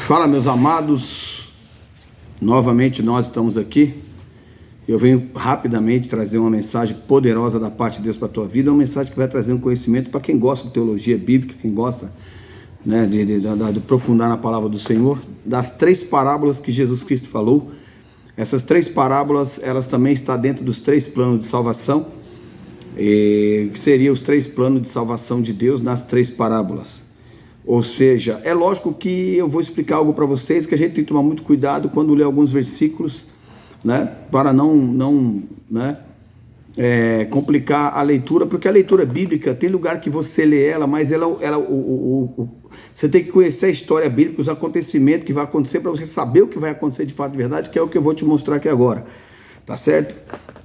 Fala, meus amados, novamente nós estamos aqui. Eu venho rapidamente trazer uma mensagem poderosa da parte de Deus para a tua vida, uma mensagem que vai trazer um conhecimento para quem gosta de teologia bíblica, quem gosta, né, de aprofundar na palavra do Senhor, das 3 parábolas que Jesus Cristo falou. Essas 3 parábolas, elas também estão dentro dos 3 planos de salvação, que seriam os 3 planos de salvação de Deus nas 3 parábolas. Ou seja, é lógico que eu vou explicar algo para vocês que a gente tem que tomar muito cuidado quando lê alguns versículos, né, para não complicar a leitura, porque a leitura bíblica tem lugar que você lê ela, mas você tem que conhecer a história bíblica, os acontecimentos que vai acontecer para você saber o que vai acontecer de fato de verdade, que é o que eu vou te mostrar aqui agora, tá certo?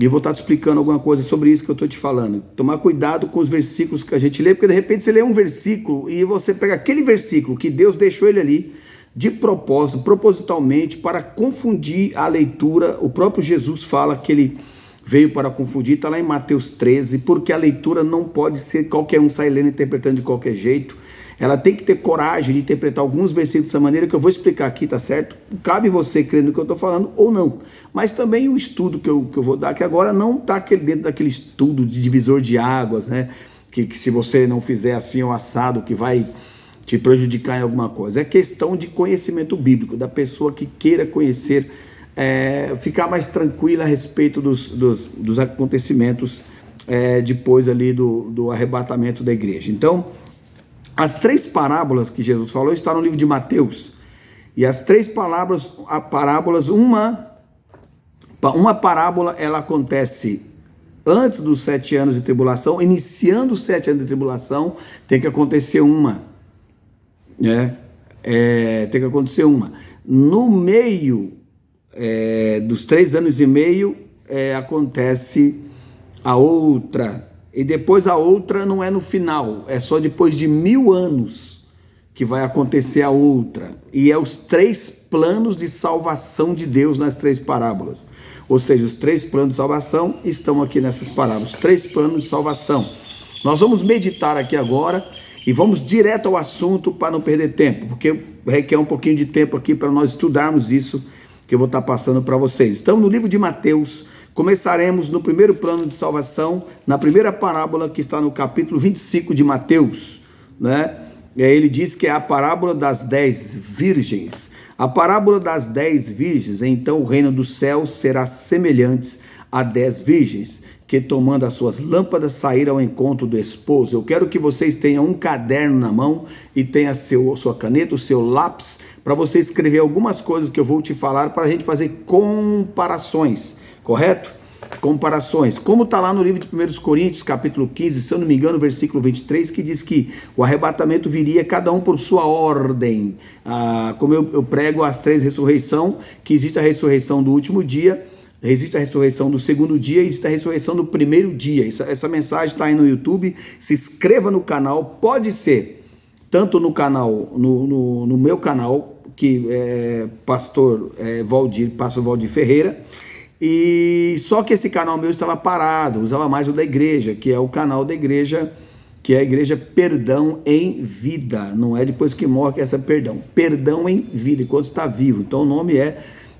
E eu vou estar te explicando alguma coisa sobre isso que eu estou te falando. Tomar cuidado com os versículos que a gente lê, porque de repente você lê um versículo e você pega aquele versículo que Deus deixou ele ali de propósito, propositalmente, para confundir a leitura. O próprio Jesus fala que ele veio para confundir, está lá em Mateus 13, porque a leitura não pode ser qualquer um sair lendo e interpretando de qualquer jeito. Ela tem que ter coragem de interpretar alguns versículos dessa maneira que eu vou explicar aqui, tá certo? Cabe você crer no que eu estou falando ou não. Mas também o estudo que eu vou dar aqui agora não está dentro daquele estudo de divisor de águas, né? Que se você não fizer assim ou assado, que vai te prejudicar em alguma coisa. É questão de conhecimento bíblico, da pessoa que queira conhecer, ficar mais tranquila a respeito dos acontecimentos depois ali do arrebatamento da igreja. Então, as 3 parábolas que Jesus falou estão no livro de Mateus. E as 3 parábolas, uma parábola, ela acontece antes dos 7 anos de tribulação, iniciando os 7 anos de tribulação, tem que acontecer uma. Tem que acontecer uma. No meio dos 3 anos e meio, acontece a outra. E depois a outra não é no final, é só depois de 1000 anos que vai acontecer a outra. E é os 3 planos de salvação de Deus nas 3 parábolas. Ou seja, os 3 planos de salvação estão aqui nessas parábolas. 3 planos de salvação. Nós vamos meditar aqui agora e vamos direto ao assunto para não perder tempo, porque requer um pouquinho de tempo aqui para nós estudarmos isso que eu vou estar passando para vocês. Então, no livro de Mateus, começaremos no primeiro plano de salvação, na primeira parábola que está no capítulo 25 de Mateus, né? Ele diz que é a parábola das 10 virgens. A parábola das 10 virgens, então o reino dos céus será semelhante a 10 virgens, que tomando as suas lâmpadas saíram ao encontro do esposo. Eu quero que vocês tenham um caderno na mão e tenha sua caneta, o seu lápis, para você escrever algumas coisas que eu vou te falar para a gente fazer comparações. Correto? Comparações. Como está lá no livro de 1 Coríntios, capítulo 15, se eu não me engano, versículo 23, que diz que o arrebatamento viria cada um por sua ordem. Como eu prego as 3 ressurreições, que existe a ressurreição do último dia, existe a ressurreição do segundo dia e existe a ressurreição do primeiro dia. Essa mensagem está aí no YouTube. Se inscreva no canal, pode ser tanto no canal, no meu canal, que é pastor Valdir Ferreira. E só que esse canal meu estava parado, usava mais o da igreja, que é o canal da igreja, que é a igreja Perdão em Vida. Não é depois que morre que é essa Perdão em Vida, enquanto está vivo. Então o nome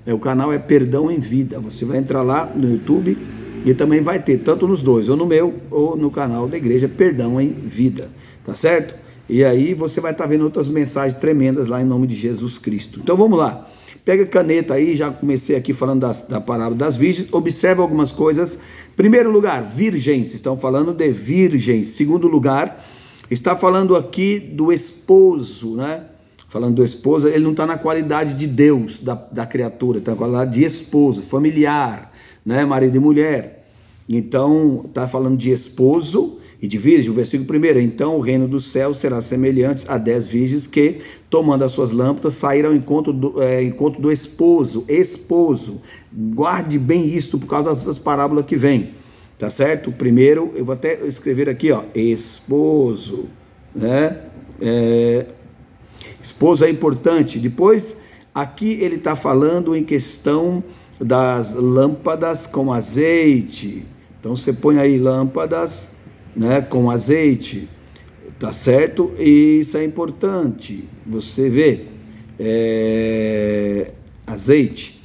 o canal é Perdão em Vida. Você vai entrar lá no YouTube e também vai ter, tanto nos dois, ou no meu ou no canal da igreja Perdão em Vida, tá certo? E aí você vai estar vendo outras mensagens tremendas lá em nome de Jesus Cristo. Então vamos lá. Pega a caneta aí, já comecei aqui falando da parábola das virgens. Observa algumas coisas. Primeiro lugar, virgens, estão falando de virgens. Segundo lugar, está falando aqui do esposo, né? Falando do esposo, ele não está na qualidade de Deus, da criatura, está na qualidade de esposo, familiar, né? Marido e mulher. Então, está falando de esposo e de virgem, o versículo 1. Então o reino dos céus será semelhante a 10 virgens que, tomando as suas lâmpadas, saíram ao encontro do esposo. Esposo. Guarde bem isto por causa das outras parábolas que vem. Tá certo? Primeiro, eu vou até escrever aqui, ó, esposo. Né? Esposo é importante. Depois, aqui ele está falando em questão das lâmpadas com azeite. Então você põe aí lâmpadas, né, com azeite, tá certo? E isso é importante, você vê. azeite.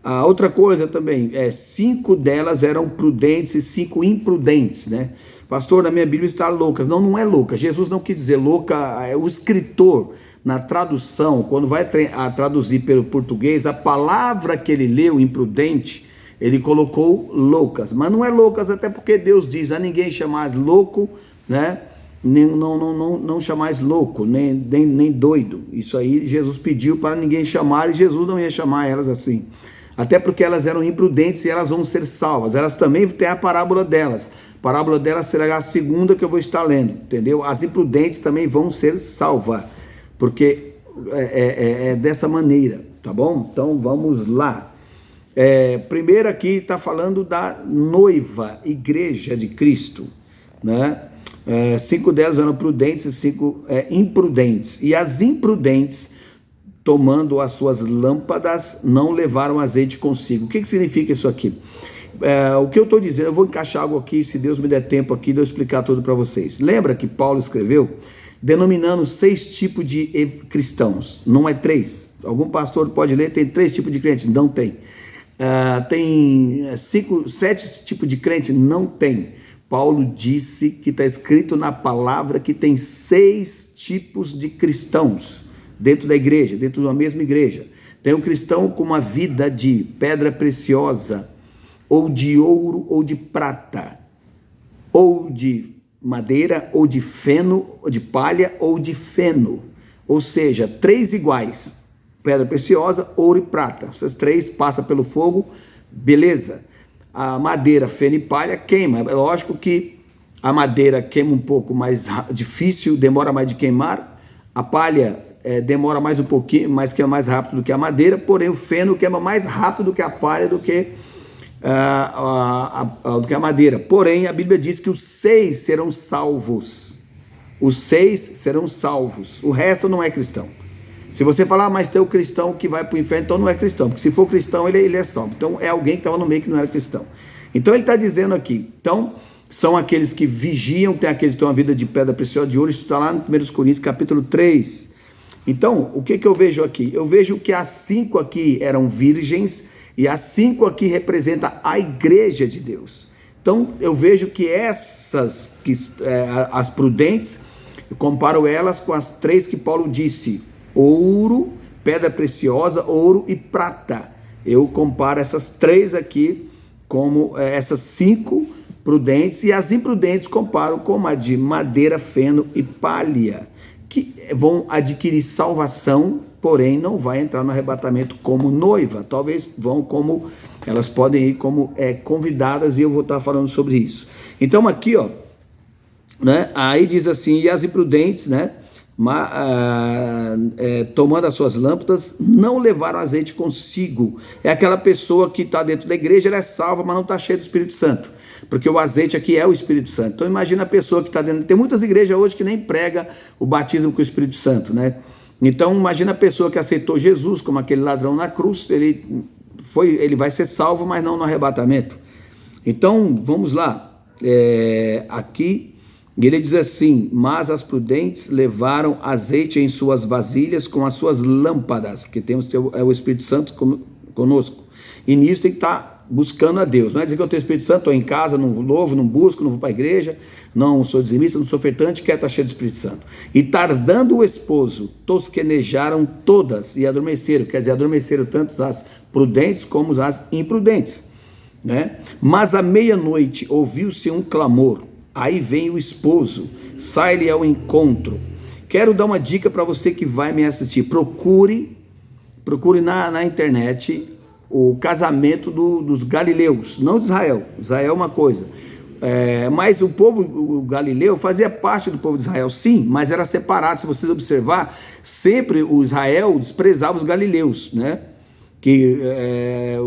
A outra coisa também, 5 delas eram prudentes e 5 imprudentes, né? Pastor, na minha Bíblia está loucas. Não, não é louca. Jesus não quis dizer louca. O escritor, na tradução, quando vai traduzir pelo português, a palavra que ele leu, imprudente, ele colocou loucas. Mas não é loucas, até porque Deus diz, a ninguém chamais louco, né? Não chamais louco, nem doido. Isso aí Jesus pediu para ninguém chamar, e Jesus não ia chamar elas assim. Até porque elas eram imprudentes e elas vão ser salvas. Elas também têm a parábola delas. A parábola delas será a segunda que eu vou estar lendo, entendeu? As imprudentes também vão ser salvas, porque é dessa maneira, tá bom? Então vamos lá. Primeiro aqui está falando da noiva, igreja de Cristo, né? 5 delas eram prudentes e 5 imprudentes. E as imprudentes, tomando as suas lâmpadas, não levaram azeite consigo. O que significa isso aqui? O que eu estou dizendo, eu vou encaixar algo aqui, se Deus me der tempo aqui, de eu explicar tudo para vocês. Lembra que Paulo escreveu denominando 6 tipos de cristãos, não é 3. Algum pastor pode ler, tem 3 tipos de crente? Não tem. Tem 7 tipos de crente? Não tem. Paulo disse que está escrito na palavra que tem 6 tipos de cristãos dentro da igreja, dentro da mesma igreja. Tem um cristão com uma vida de pedra preciosa, ou de ouro, ou de prata, ou de madeira, ou de feno, ou de palha, ou de feno. Ou seja, 3 iguais: pedra preciosa, ouro e prata. Essas 3 passam pelo fogo, beleza. A madeira, feno e palha queima. É lógico que a madeira queima um pouco mais difícil, demora mais de queimar. A palha demora mais um pouquinho, mas queima mais rápido do que a madeira. Porém, o feno queima mais rápido do que a palha, do que a madeira. Porém, a Bíblia diz que os 6 serão salvos. Os 6 serão salvos. O resto não é cristão. Se você falar, mas tem o cristão que vai para o inferno, então não é cristão. Porque se for cristão, ele é salvo. Então é alguém que estava no meio que não era cristão. Então ele está dizendo aqui, então são aqueles que vigiam, tem aqueles que têm uma vida de pedra preciosa de ouro. Isso está lá no 1 Coríntios capítulo 3. Então, o que eu vejo aqui? Eu vejo que as 5 aqui eram virgens, e as 5 aqui representam a igreja de Deus. Então eu vejo que essas, as prudentes, eu comparo elas com as 3 que Paulo disse: ouro, pedra preciosa, ouro e prata. Eu comparo essas 3 aqui como essas 5 prudentes, e as imprudentes comparo com a de madeira, feno e palha, que vão adquirir salvação, porém não vai entrar no arrebatamento como noiva. Talvez vão como, elas podem ir como convidadas, e eu vou estar falando sobre isso. Então aqui, ó, né, aí diz assim: e as imprudentes, né, tomando as suas lâmpadas, não levaram azeite consigo. É aquela pessoa que está dentro da igreja, ela é salva, mas não está cheia do Espírito Santo, porque o azeite aqui é o Espírito Santo. Então imagina a pessoa que está dentro, tem muitas igrejas hoje que nem prega o batismo com o Espírito Santo, né? Então imagina a pessoa que aceitou Jesus como aquele ladrão na cruz, ele vai ser salvo, mas não no arrebatamento. Então vamos lá, aqui ele diz assim: mas as prudentes levaram azeite em suas vasilhas com as suas lâmpadas, que temos o Espírito Santo conosco, e nisso tem que estar buscando a Deus. Não é dizer que eu tenho o Espírito Santo, estou em casa, não louvo, não busco, não vou para a igreja, não sou dizimista, não sou ofertante, quero estar cheio do Espírito Santo. E tardando o esposo, tosquenejaram todas e adormeceram. Quer dizer, adormeceram tanto as prudentes como as imprudentes, né? Mas à meia-noite ouviu-se um clamor. Aí vem o esposo, sai-lhe ao encontro. Quero dar uma dica para você que vai me assistir. Procure na internet o casamento dos galileus, não de Israel. Israel é uma coisa, mas o povo galileu fazia parte do povo de Israel, sim, mas era separado. Se vocês observar, sempre o Israel desprezava os galileus, né? Que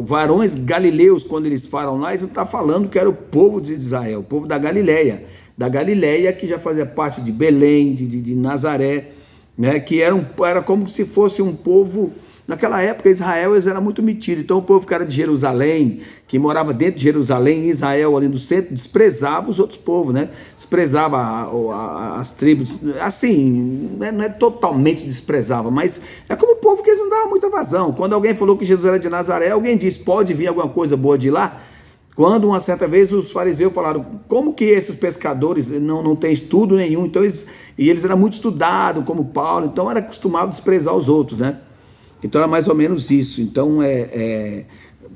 varões galileus, quando eles falam lá, eles não estão falando que era o povo de Israel, o povo da Galileia, que já fazia parte de Belém, de Nazaré, né? Que era como se fosse um povo Naquela época, Israel eles era muito metido. Então, o povo que era de Jerusalém, que morava dentro de Jerusalém, em Israel, ali no centro, desprezava os outros povos, né? Desprezava as tribos. Assim, não é totalmente desprezava, mas é como o povo que eles não davam muita vazão. Quando alguém falou que Jesus era de Nazaré, alguém disse: pode vir alguma coisa boa de lá? Quando uma certa vez os fariseus falaram: como que esses pescadores não têm estudo nenhum? Então eles eram muito estudados, como Paulo, então era acostumado a desprezar os outros, né? Então era mais ou menos isso. Então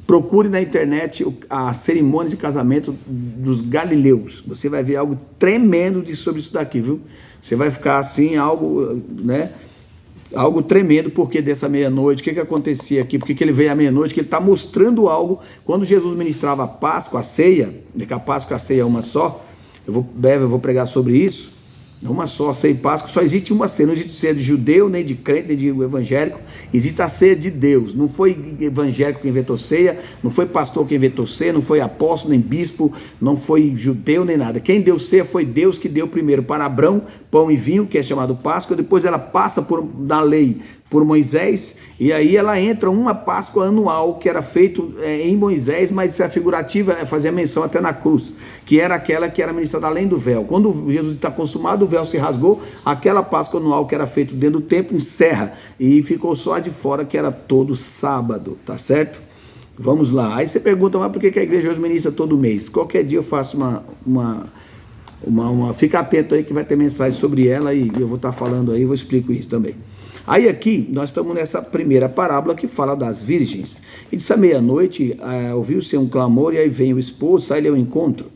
procure na internet a cerimônia de casamento dos galileus. Você vai ver algo tremendo sobre isso daqui, viu? Você vai ficar assim, algo, né? Algo tremendo, porque dessa meia-noite, o que acontecia aqui? Porque que ele veio à meia-noite, que ele está mostrando algo. Quando Jesus ministrava a Páscoa, a ceia, que a Páscoa e a ceia é uma só, eu vou pregar sobre isso. É uma só, ceia e Páscoa, só existe uma ceia, não existe ceia de judeu, nem de crente, nem de evangélico, existe a ceia de Deus. Não foi evangélico que inventou ceia, não foi pastor que inventou ceia, não foi apóstolo, nem bispo, não foi judeu, nem nada. Quem deu ceia foi Deus, que deu primeiro para Abrão pão e vinho, que é chamado Páscoa, depois ela passa da lei por Moisés, e aí ela entra uma Páscoa anual, que era feito em Moisés, mas a figurativa fazia menção até na cruz, que era aquela que era ministrada além do véu. Quando Jesus está consumado, o véu se rasgou, aquela Páscoa anual que era feito dentro do templo encerra, e ficou só a de fora, que era todo sábado, tá certo? Vamos lá. Aí você pergunta: mas por que a igreja hoje ministra todo mês? Qualquer dia eu faço fica atento aí que vai ter mensagem sobre ela, e eu vou estar falando aí, eu explico isso também. Aí aqui, nós estamos nessa primeira parábola que fala das virgens. E disse: à meia-noite, ouviu-se um clamor, e aí vem o esposo, sai-lhe ao encontro.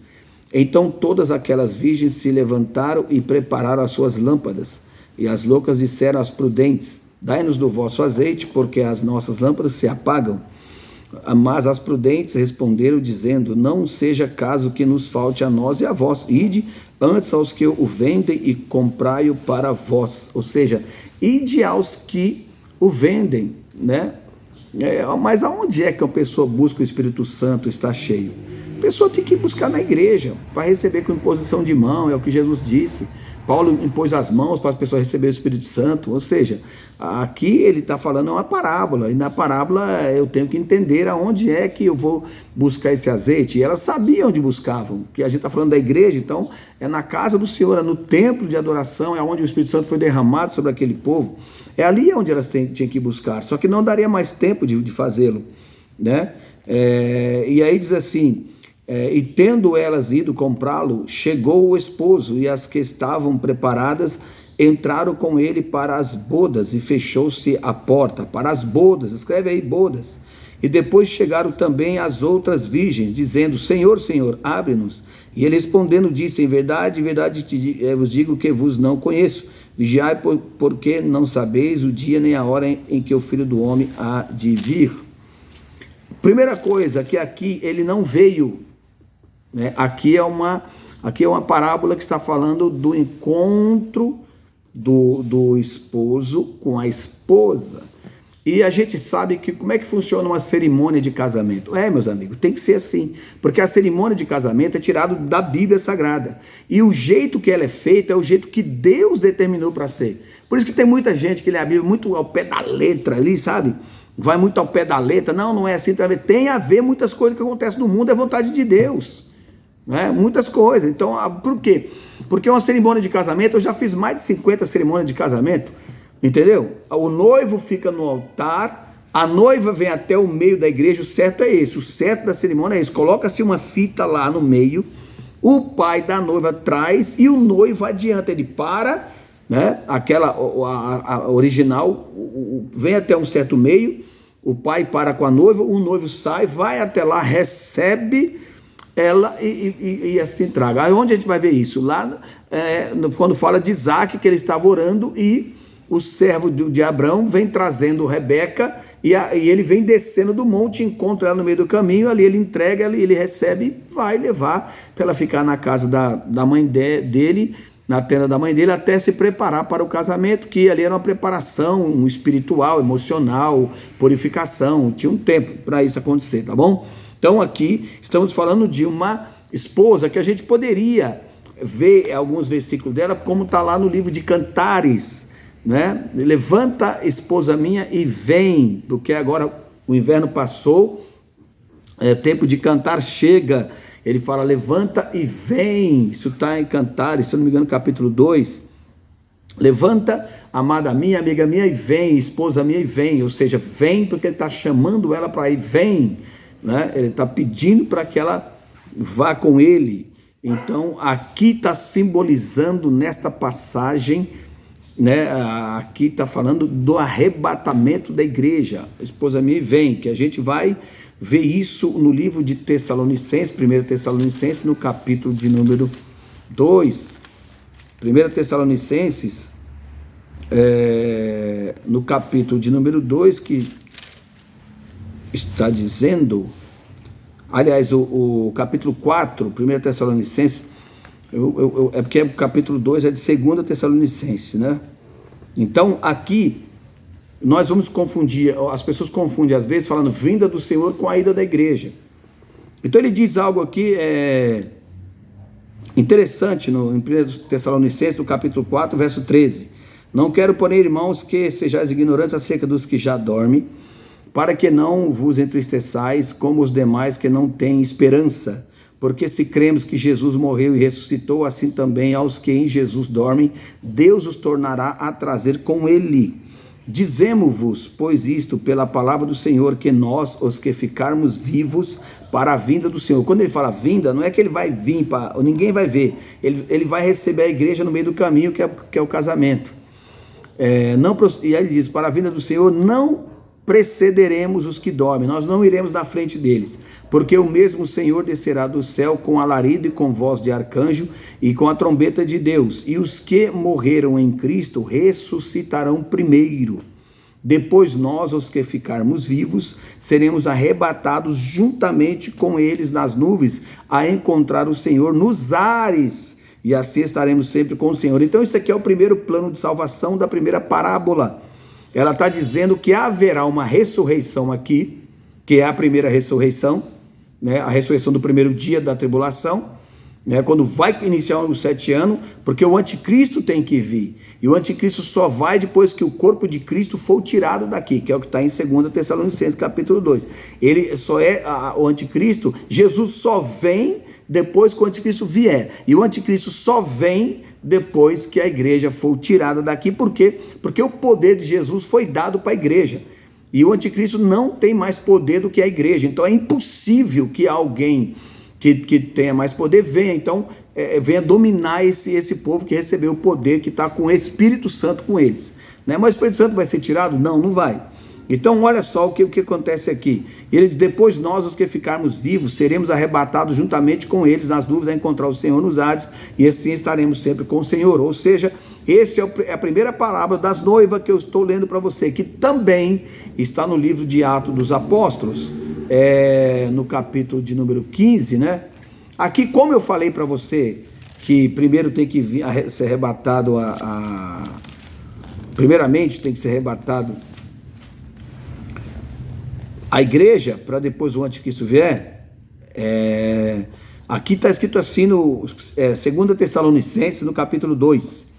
Então todas aquelas virgens se levantaram e prepararam as suas lâmpadas. E as loucas disseram às prudentes: dai-nos do vosso azeite, porque as nossas lâmpadas se apagam. Mas as prudentes responderam, dizendo: não seja caso que nos falte a nós e a vós. Ide antes aos que o vendem e comprai-o para vós. Ou seja, ide aos que o vendem, né? Mas aonde é que uma pessoa busca o Espírito Santo, está cheio? A pessoa tem que ir buscar na igreja, para receber com imposição de mão, é o que Jesus disse. Paulo impôs as mãos para as pessoas receberem o Espírito Santo. Ou seja, aqui ele está falando uma parábola, e na parábola eu tenho que entender aonde é que eu vou buscar esse azeite. E elas sabiam onde buscavam, que a gente está falando da igreja, então é na casa do Senhor, é no templo de adoração, é onde o Espírito Santo foi derramado sobre aquele povo. É ali onde elas tinham que buscar, só que não daria mais tempo de fazê-lo, né? E aí diz assim: e tendo elas ido comprá-lo, chegou o esposo, e as que estavam preparadas entraram com ele para as bodas, e fechou-se a porta. Para as bodas, escreve aí, bodas. E depois chegaram também as outras virgens, dizendo: Senhor, Senhor, abre-nos. E ele respondendo disse: em verdade vos digo que vos não conheço. Vigiai, porque não sabeis o dia nem a hora em que o Filho do Homem há de vir. Primeira coisa, que aqui ele não veio, né? Aqui é uma parábola que está falando do encontro do esposo com a esposa. E a gente sabe que como é que funciona uma cerimônia de casamento. Meus amigos, tem que ser assim, porque a cerimônia de casamento é tirada da Bíblia Sagrada, e o jeito que ela é feita é o jeito que Deus determinou para ser. Por isso que tem muita gente que lê a Bíblia muito ao pé da letra ali, sabe? Vai muito ao pé da letra. Não é assim. Tem a ver muitas coisas que acontecem no mundo, é vontade de Deus, né? Muitas coisas. Então, por quê? Porque uma cerimônia de casamento, eu já fiz mais de 50 cerimônias de casamento, entendeu? O noivo fica no altar, a noiva vem até o meio da igreja. O certo é esse, o certo da cerimônia é esse: coloca-se uma fita lá no meio, o pai da noiva traz e o noivo adianta, ele para, né? A original vem até um certo meio, o pai para com a noiva, o noivo sai, vai até lá, recebe ela e assim traga. Aí onde a gente vai ver isso? Lá quando fala de Isaac, que ele estava orando, e o servo de Abrão vem trazendo Rebeca, e ele vem descendo do monte, encontra ela no meio do caminho, ali ele entrega, ele recebe e vai levar para ela ficar na casa da mãe dele, na tenda da mãe dele, até se preparar para o casamento, que ali era uma preparação espiritual, emocional, purificação, tinha um tempo para isso acontecer, tá bom? Então aqui estamos falando de uma esposa que a gente poderia ver alguns versículos dela, como está lá no livro de Cantares, né? Levanta, esposa minha, e vem, porque agora o inverno passou, tempo de cantar chega. Ele fala, levanta e vem. Isso está em Cantares, se eu não me engano, capítulo 2. Levanta, amada minha, amiga minha, e vem, esposa minha, e vem. Ou seja, vem porque ele está chamando ela para ir, vem, né? Ele está pedindo para que ela vá com ele. Então, aqui está simbolizando nesta passagem, né? Aqui está falando do arrebatamento da igreja. Esposa minha, e vem, que a gente vai ver isso no livro de Tessalonicenses, 1 Tessalonicenses, no capítulo de número 2. 1 Tessalonicenses, no capítulo de número 2, que está dizendo, aliás, o capítulo 4, 1 Tessalonicenses, é porque o capítulo 2 é de 2 Tessalonicenses, né? Então, aqui, nós vamos confundir, as pessoas confundem às vezes, falando vinda do Senhor com a ida da igreja. Então, ele diz algo aqui, interessante, em 1 Tessalonicenses, no capítulo 4, verso 13. Não quero, porém, irmãos, que sejais ignorantes acerca dos que já dormem, para que não vos entristeçais como os demais que não têm esperança. Porque se cremos que Jesus morreu e ressuscitou, assim também aos que em Jesus dormem, Deus os tornará a trazer com ele. Dizemo-vos, pois isto, pela palavra do Senhor, que nós, os que ficarmos vivos para a vinda do Senhor. Quando ele fala vinda, não é que ele vai vir, ninguém vai ver. Ele vai receber a igreja no meio do caminho, que é o casamento. E aí ele diz, para a vinda do Senhor não precederemos os que dormem, nós não iremos na frente deles, porque o mesmo Senhor descerá do céu com alarido e com voz de arcanjo e com a trombeta de Deus, e os que morreram em Cristo ressuscitarão primeiro. Depois nós, os que ficarmos vivos, seremos arrebatados juntamente com eles nas nuvens, a encontrar o Senhor nos ares, e assim estaremos sempre com o Senhor. Então isso aqui é o primeiro plano de salvação da primeira parábola. Ela está dizendo que haverá uma ressurreição aqui, que é a primeira ressurreição, né? A ressurreição do primeiro dia da tribulação, né? Quando vai iniciar os 7 anos, porque o anticristo tem que vir. E o anticristo só vai depois que o corpo de Cristo for tirado daqui, que é o que está em 2 Tessalonicenses, capítulo 2. Ele só o anticristo, Jesus só vem depois que o anticristo vier. E o anticristo só vem depois que a igreja for tirada daqui. Por quê? Porque o poder de Jesus foi dado para a igreja. E o anticristo não tem mais poder do que a igreja. Então é impossível que alguém que tenha mais poder venha. Então venha dominar esse povo que recebeu o poder, que está com o Espírito Santo com eles. Né? Mas o Espírito Santo vai ser tirado? Não, não vai. Então olha só o que acontece aqui. Ele diz, depois nós, os que ficarmos vivos, seremos arrebatados juntamente com eles nas nuvens a encontrar o Senhor nos ares, e assim estaremos sempre com o Senhor. Ou seja, essa é a primeira palavra das noivas que eu estou lendo para você, que também está no livro de Atos dos Apóstolos, no capítulo de número 15, né? Aqui, como eu falei para você, que primeiro tem que ser arrebatado primeiramente tem que ser arrebatado a igreja, para depois o anticristo vier. Aqui está escrito assim no 2 Tessalonicenses, no capítulo 2.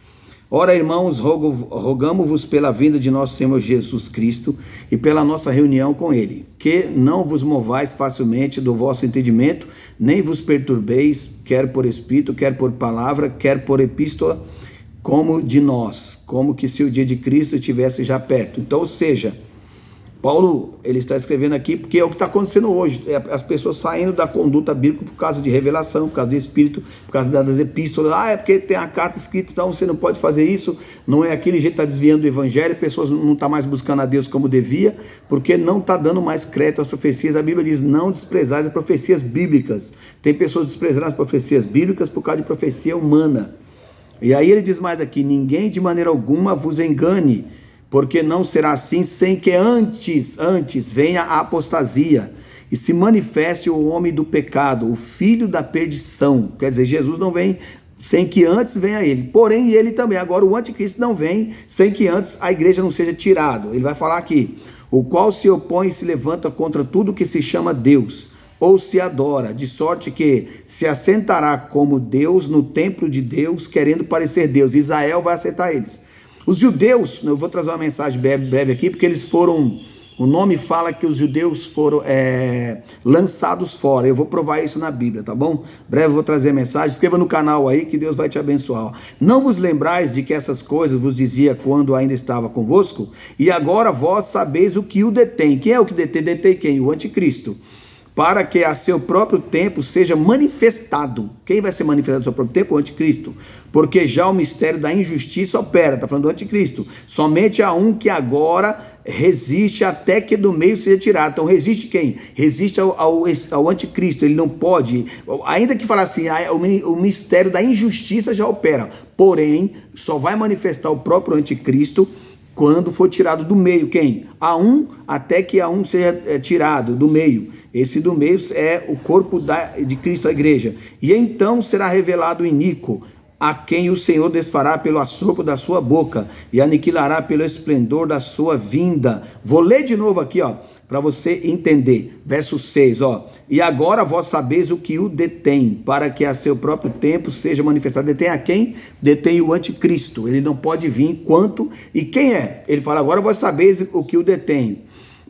Ora, irmãos, rogamo-vos pela vinda de nosso Senhor Jesus Cristo e pela nossa reunião com ele, que não vos movais facilmente do vosso entendimento, nem vos perturbeis, quer por espírito, quer por palavra, quer por epístola, como de nós, como que se o dia de Cristo estivesse já perto. Então, ou seja, Paulo, ele está escrevendo aqui porque é o que está acontecendo hoje, as pessoas saindo da conduta bíblica por causa de revelação, por causa do Espírito, por causa das epístolas. É porque tem a carta escrita, então você não pode fazer isso, não é aquele jeito, está desviando do evangelho, pessoas não estão mais buscando a Deus como devia, porque não está dando mais crédito às profecias. A Bíblia diz, não desprezais as profecias bíblicas. Tem pessoas desprezando as profecias bíblicas por causa de profecia humana. E aí ele diz mais aqui, ninguém de maneira alguma vos engane, porque não será assim sem que antes venha a apostasia e se manifeste o homem do pecado, o filho da perdição. Quer dizer, Jesus não vem sem que antes venha ele. Porém, ele também. Agora, o anticristo não vem sem que antes a igreja não seja tirada. Ele vai falar aqui, o qual se opõe e se levanta contra tudo que se chama Deus, ou se adora, de sorte que se assentará como Deus no templo de Deus, querendo parecer Deus. Israel vai aceitar eles. Os judeus, eu vou trazer uma mensagem breve aqui, porque eles foram, o nome fala que os judeus foram lançados fora. Eu vou provar isso na Bíblia, tá bom? Breve eu vou trazer a mensagem. Escreva no canal aí que Deus vai te abençoar. Não vos lembrais de que essas coisas vos dizia quando ainda estava convosco? E agora vós sabeis o que o detém. Quem é o que detém? Detém quem? O anticristo. Para que a seu próprio tempo seja manifestado. Quem vai ser manifestado no seu próprio tempo? O anticristo. Porque já o mistério da injustiça opera. Está falando do anticristo. Somente há um que agora resiste até que do meio seja tirado. Então resiste quem? Resiste ao anticristo. Ele não pode, ainda que falar assim, o mistério da injustiça já opera. Porém, só vai manifestar o próprio anticristo quando for tirado do meio. Quem? A um, até que a um seja tirado do meio. Esse do meio é o corpo de Cristo, a igreja. E então será revelado o iníquo, a quem o Senhor desfará pelo assopro da sua boca e aniquilará pelo esplendor da sua vinda. Vou ler de novo aqui, ó, para você entender. Verso 6, ó. E agora vós sabeis o que o detém, para que a seu próprio tempo seja manifestado. Detém a quem? Detém o anticristo. Ele não pode vir enquanto... E quem é? Ele fala, agora vós sabeis o que o detém.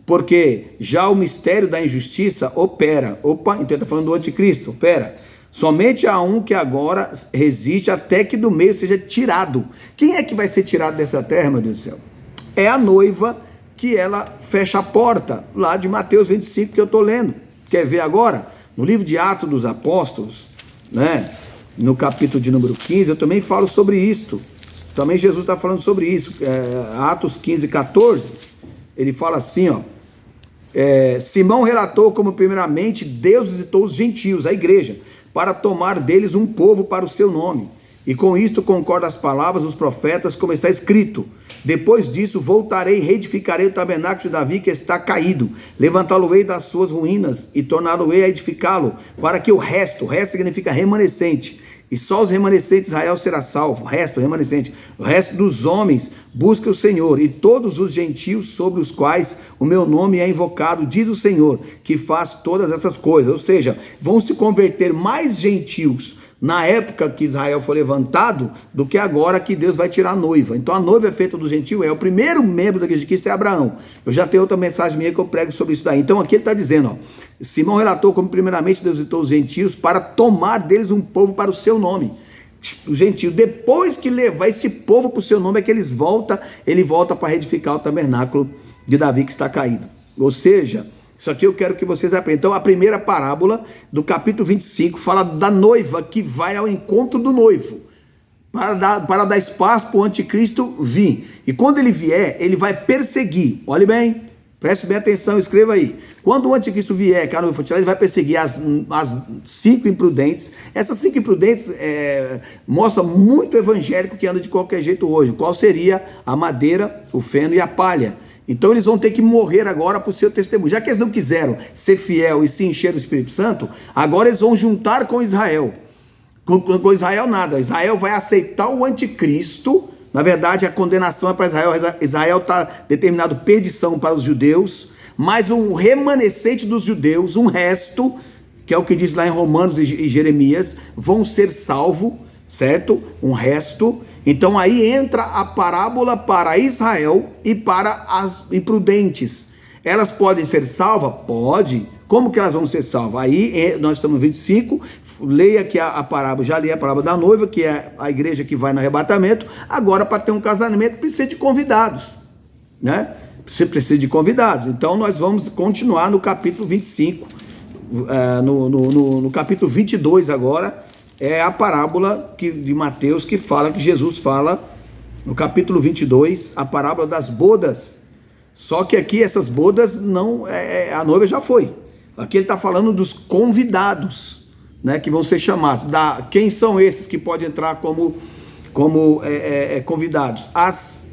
Porque já o mistério da injustiça opera. Opa, então está falando do anticristo, opera. Somente há um que agora resiste até que do meio seja tirado. Quem é que vai ser tirado dessa terra, meu Deus do céu? É a noiva que ela fecha a porta, lá de Mateus 25 que eu estou lendo. Quer ver agora? No livro de Atos dos Apóstolos, né? No capítulo de número 15, eu também falo sobre isto. Também Jesus está falando sobre isso. Atos 15, 14, ele fala assim, ó. Simão relatou como primeiramente Deus visitou os gentios, a igreja, para tomar deles um povo para o seu nome. E com isto concorda as palavras dos profetas, como está escrito. Depois disso voltarei e reedificarei o tabernáculo de Davi que está caído. Levantá-lo-ei das suas ruínas e torná-lo-ei a edificá-lo, para que o resto significa remanescente, e só os remanescentes de Israel será salvo, o resto remanescente, o resto dos homens busca o Senhor, e todos os gentios sobre os quais o meu nome é invocado, diz o Senhor, que faz todas essas coisas. Ou seja, vão se converter mais gentios na época que Israel foi levantado, do que agora que Deus vai tirar a noiva. Então a noiva é feita do gentio, o primeiro membro da igreja de Cristo é Abraão. Eu já tenho outra mensagem minha que eu prego sobre isso daí. Então aqui ele está dizendo, ó, Simão relatou como primeiramente Deus visitou os gentios para tomar deles um povo para o seu nome. O gentio, depois que levar esse povo para o seu nome, é que ele volta para reedificar o tabernáculo de Davi que está caído. Ou seja, isso aqui eu quero que vocês aprendam. Então a primeira parábola do capítulo 25 fala da noiva que vai ao encontro do noivo, para dar espaço para o anticristo vir. E quando ele vier, ele vai perseguir. Olhe bem, preste bem atenção, escreva aí. Quando o anticristo vier, que a noiva for tirada, ele vai perseguir as 5 imprudentes. Essas 5 imprudentes mostram muito evangélico que anda de qualquer jeito hoje. Qual seria a madeira, o feno e a palha. Então eles vão ter que morrer agora por seu testemunho. Já que eles não quiseram ser fiel e se encher do Espírito Santo, agora eles vão juntar com Israel. Com Israel nada. Israel vai aceitar o anticristo. Na verdade, a condenação é para Israel. Israel está determinado perdição para os judeus, mas um remanescente dos judeus, um resto, que é o que diz lá em Romanos e Jeremias, vão ser salvos, certo? Um resto. Então aí entra a parábola para Israel e para as imprudentes. Elas podem ser salvas? Pode. Como que elas vão ser salvas? Aí nós estamos no 25, leia aqui a parábola, já li a parábola da noiva, que é a igreja que vai no arrebatamento. Agora, para ter um casamento, precisa de convidados, né? Você precisa de convidados. Então nós vamos continuar no capítulo 25, no capítulo 22 agora, é a parábola de Mateus que fala, que Jesus fala, no capítulo 22, a parábola das bodas. Só que aqui essas bodas, não, a noiva já foi. Aqui ele está falando dos convidados, né, que vão ser chamados. Quem são esses que podem entrar como convidados? As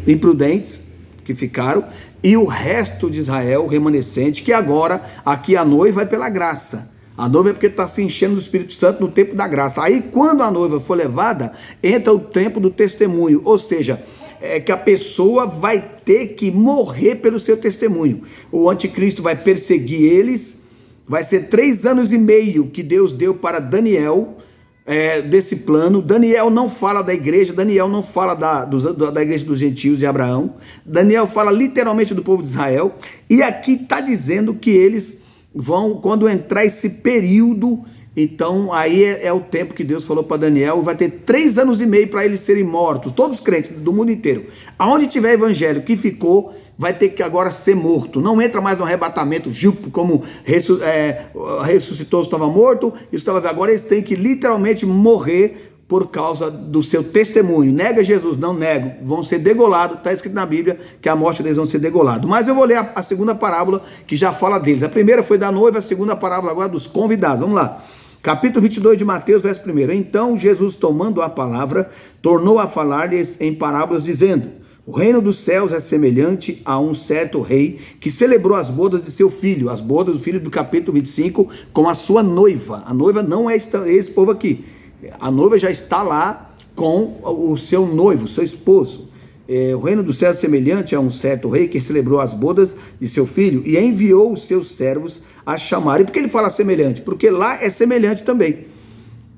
imprudentes que ficaram, e o resto de Israel, o remanescente, que agora, aqui a noiva é pela graça. A noiva é porque está se enchendo do Espírito Santo no tempo da graça. Aí quando a noiva for levada, entra o tempo do testemunho. Ou seja, que a pessoa vai ter que morrer pelo seu testemunho. O anticristo vai perseguir eles. Vai ser 3 anos e meio que Deus deu para Daniel, desse plano. Daniel não fala da igreja, Daniel não fala da igreja dos gentios de Abraão. Daniel fala literalmente do povo de Israel. E aqui está dizendo que eles vão, quando entrar esse período, então aí é o tempo que Deus falou para Daniel, vai ter 3 anos e meio para eles serem mortos, todos os crentes do mundo inteiro. Aonde tiver evangelho que ficou, vai ter que agora ser morto. Não entra mais no arrebatamento, como ressuscitou, estava morto, estava. Agora eles têm que literalmente morrer por causa do seu testemunho. Nega Jesus, não nego, vão ser degolados. Está escrito na Bíblia que a morte deles vão ser degolados. Mas eu vou ler a segunda parábola que já fala deles. A primeira foi da noiva, a segunda parábola agora dos convidados. Vamos lá. Capítulo 22 de Mateus, verso 1. Então Jesus, tomando a palavra, tornou a falar-lhes em parábolas, dizendo: o reino dos céus é semelhante a um certo rei que celebrou as bodas de seu filho, as bodas do filho do capítulo 25, com a sua noiva. A noiva não é esse povo aqui. A noiva já está lá com o seu noivo, seu esposo. O reino dos céus é semelhante a um certo rei que celebrou as bodas de seu filho e enviou os seus servos a chamar. E por que ele fala semelhante? Porque lá é semelhante também.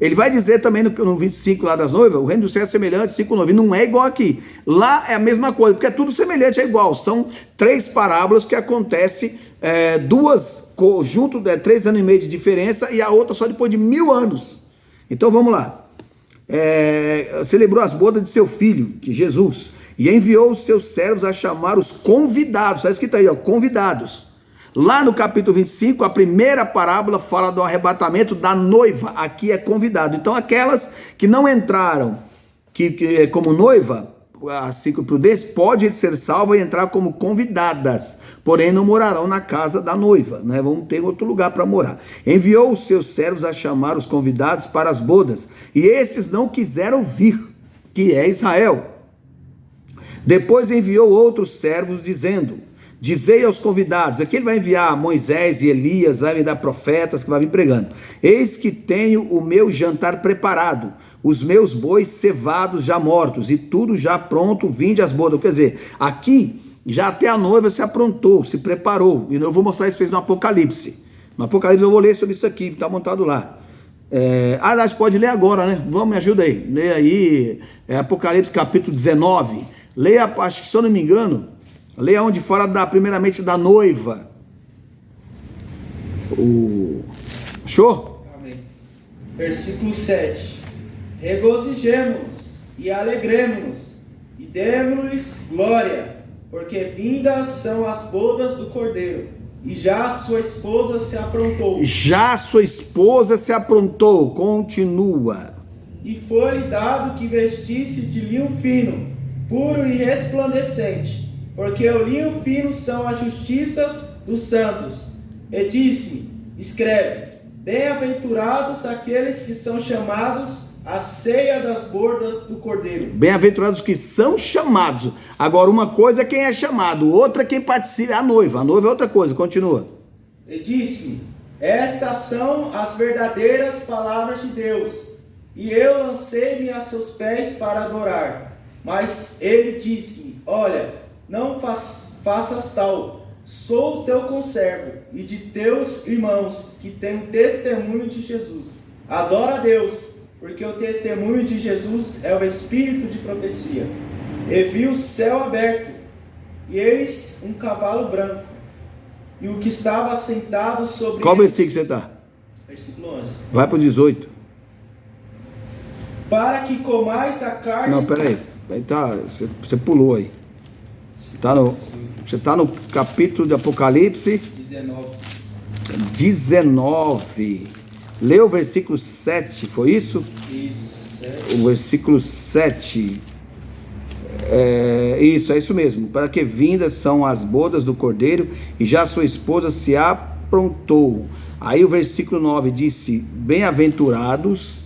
Ele vai dizer também no 25 lá das noivas, o reino do céu é semelhante, 5:9, não é igual aqui. Lá é a mesma coisa, porque é tudo semelhante, é igual. São 3 parábolas que acontecem, duas junto, 3 anos e meio de diferença, e a outra só depois de 1000 anos. Então vamos lá. Celebrou as bodas de seu filho, que Jesus, e enviou os seus servos a chamar os convidados. Está escrito aí, ó, convidados. Lá no capítulo 25, a primeira parábola fala do arrebatamento da noiva. Aqui é convidado. Então aquelas que não entraram como noiva, as 5 prudentes, podem ser salvas e entrar como convidadas, porém não morarão na casa da noiva, né? Vão ter outro lugar para morar. Enviou os seus servos a chamar os convidados para as bodas, e esses não quiseram vir, que é Israel. Depois enviou outros servos dizendo: dizei aos convidados. Aqui ele vai enviar Moisés e Elias, vai enviar profetas que vai vir pregando: eis que tenho o meu jantar preparado, os meus bois cevados já mortos, e tudo já pronto, vinde às bodas. Quer dizer, aqui já até a noiva se aprontou, se preparou, e eu vou mostrar isso no Apocalipse. No Apocalipse eu vou ler sobre isso aqui, que está montado lá. Aliás, pode ler agora, né? Vamos, me ajuda aí. Lê aí, Apocalipse capítulo 19. Leia, acho que se eu não me engano, leia onde fala primeiramente da noiva. Show? Amém. Versículo 7. Regozijemo-nos e alegremo-nos e demos-lhes glória, porque vindas são as bodas do Cordeiro, e já a sua esposa se aprontou. Já a sua esposa se aprontou. Continua. E foi-lhe dado que vestisse de linho fino, puro e resplandecente, porque o linho fino são as justiças dos santos. E disse-me: escreve: bem-aventurados aqueles que são chamados à ceia das bodas do Cordeiro. Bem-aventurados que são chamados. Agora, uma coisa é quem é chamado, outra é quem participa, a noiva. A noiva é outra coisa, continua. E disse-me: estas são as verdadeiras palavras de Deus. E eu lancei-me a seus pés para adorar. Mas ele disse-me: olha, não faças tal, sou o teu conservo e de teus irmãos que têm testemunho de Jesus. Adora a Deus, porque o testemunho de Jesus é o espírito de profecia. E vi o céu aberto, e eis um cavalo branco, e o que estava sentado sobre Qual ele... versículo você está? Versículo 11. Vai para o 18. Para que comais a carne... Não, peraí. Você pulou aí. Você está no capítulo de Apocalipse 19. Lê o versículo 7, foi isso? Isso, 7. O versículo 7. Isso, é isso mesmo. Para que vindas são as bodas do Cordeiro, e já sua esposa se aprontou. Aí o versículo 9 disse: bem-aventurados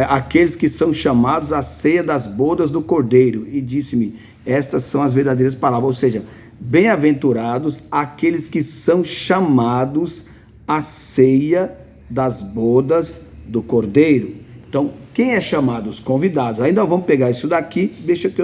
aqueles que são chamados à ceia das bodas do Cordeiro. E disse-me: estas são as verdadeiras palavras. Ou seja, bem-aventurados aqueles que são chamados à ceia das bodas do Cordeiro. Então, quem é chamado? Os convidados. Ainda vamos pegar isso daqui. Deixa que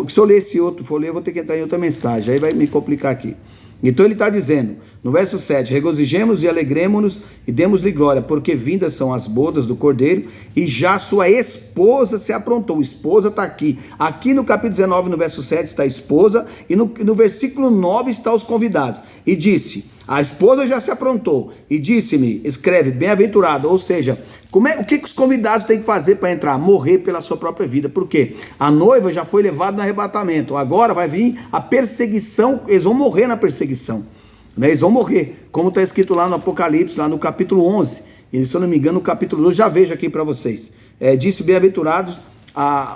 se eu ler esse outro, for ler, eu vou ter que entrar em outra mensagem. Aí vai me complicar aqui. Então ele está dizendo, no verso 7, regozijemos e alegremos-nos e demos-lhe glória, porque vindas são as bodas do Cordeiro, e já sua esposa se aprontou. Esposa está aqui. Aqui no capítulo 19, no verso 7, está a esposa, e no versículo 9 está os convidados. E disse, a esposa já se aprontou, e disse-me, escreve, bem-aventurado, ou seja, o que os convidados têm que fazer para entrar? Morrer pela sua própria vida. Por quê? A noiva já foi levada no arrebatamento, agora vai vir a perseguição, eles vão morrer na perseguição. Eles vão morrer, como está escrito lá no Apocalipse, lá no capítulo 11, e se eu não me engano no capítulo 12, já vejo aqui para vocês, disse bem-aventurados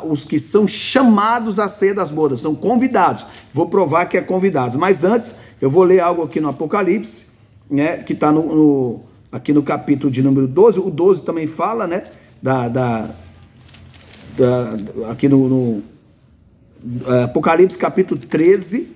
os que são chamados à ceia das bodas, são convidados, vou provar que é convidados, mas antes eu vou ler algo aqui no Apocalipse, né, que está aqui no capítulo de número 12, o 12 também fala, né, aqui no Apocalipse capítulo 13,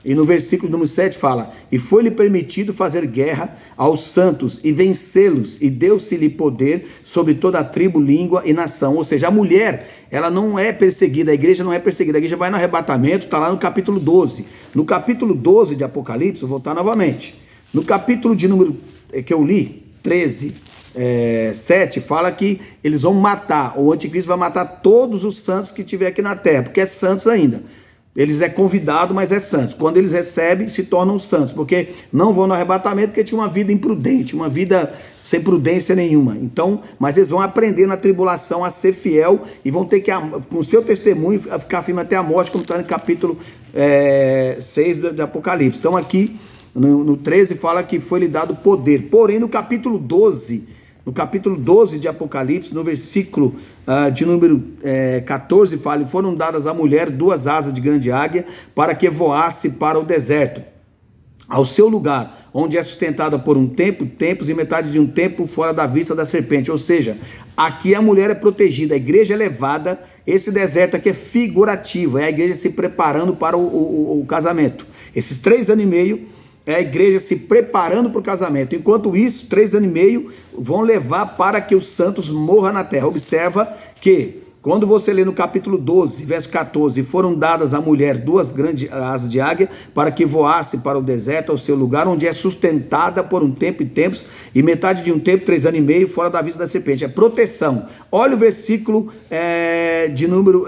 e no versículo número 7 fala, e foi-lhe permitido fazer guerra aos santos e vencê-los, e deu-se-lhe poder sobre toda a tribo, língua e nação. Ou seja, a mulher, ela não é perseguida, a igreja não é perseguida, a igreja vai no arrebatamento, está lá no capítulo 12. No capítulo 12 de Apocalipse, vou voltar novamente, no capítulo de número que eu li, 13, 7, fala que eles vão matar, o anticristo vai matar todos os santos que tiver aqui na terra, porque é santos ainda. Eles é convidado, mas é santos. Quando eles recebem, se tornam santos, porque não vão no arrebatamento, porque tinha uma vida imprudente, uma vida sem prudência nenhuma. Então, mas eles vão aprender na tribulação a ser fiel e vão ter que, com o seu testemunho, ficar firme até a morte, como está no capítulo 6 do Apocalipse. Então aqui, no 13, fala que foi-lhe dado poder. Porém, no capítulo 12 de Apocalipse, no versículo de número 14, fala, foram dadas à mulher 2 asas de grande águia, para que voasse para o deserto, ao seu lugar, onde é sustentada por um tempo, tempos e metade de um tempo fora da vista da serpente. Ou seja, aqui a mulher é protegida, a igreja é levada, esse deserto aqui é figurativo, é a igreja se preparando para o casamento. Esses 3 anos e meio, é a igreja se preparando para o casamento. Enquanto isso, 3 anos e meio vão levar para que os santos morram na terra. Observa que, quando você lê no capítulo 12, verso 14, foram dadas à mulher 2 grandes asas de águia, para que voasse para o deserto, ao seu lugar, onde é sustentada por um tempo e tempos, e metade de um tempo, 3 anos e meio, fora da vista da serpente. É proteção. Olha o versículo de número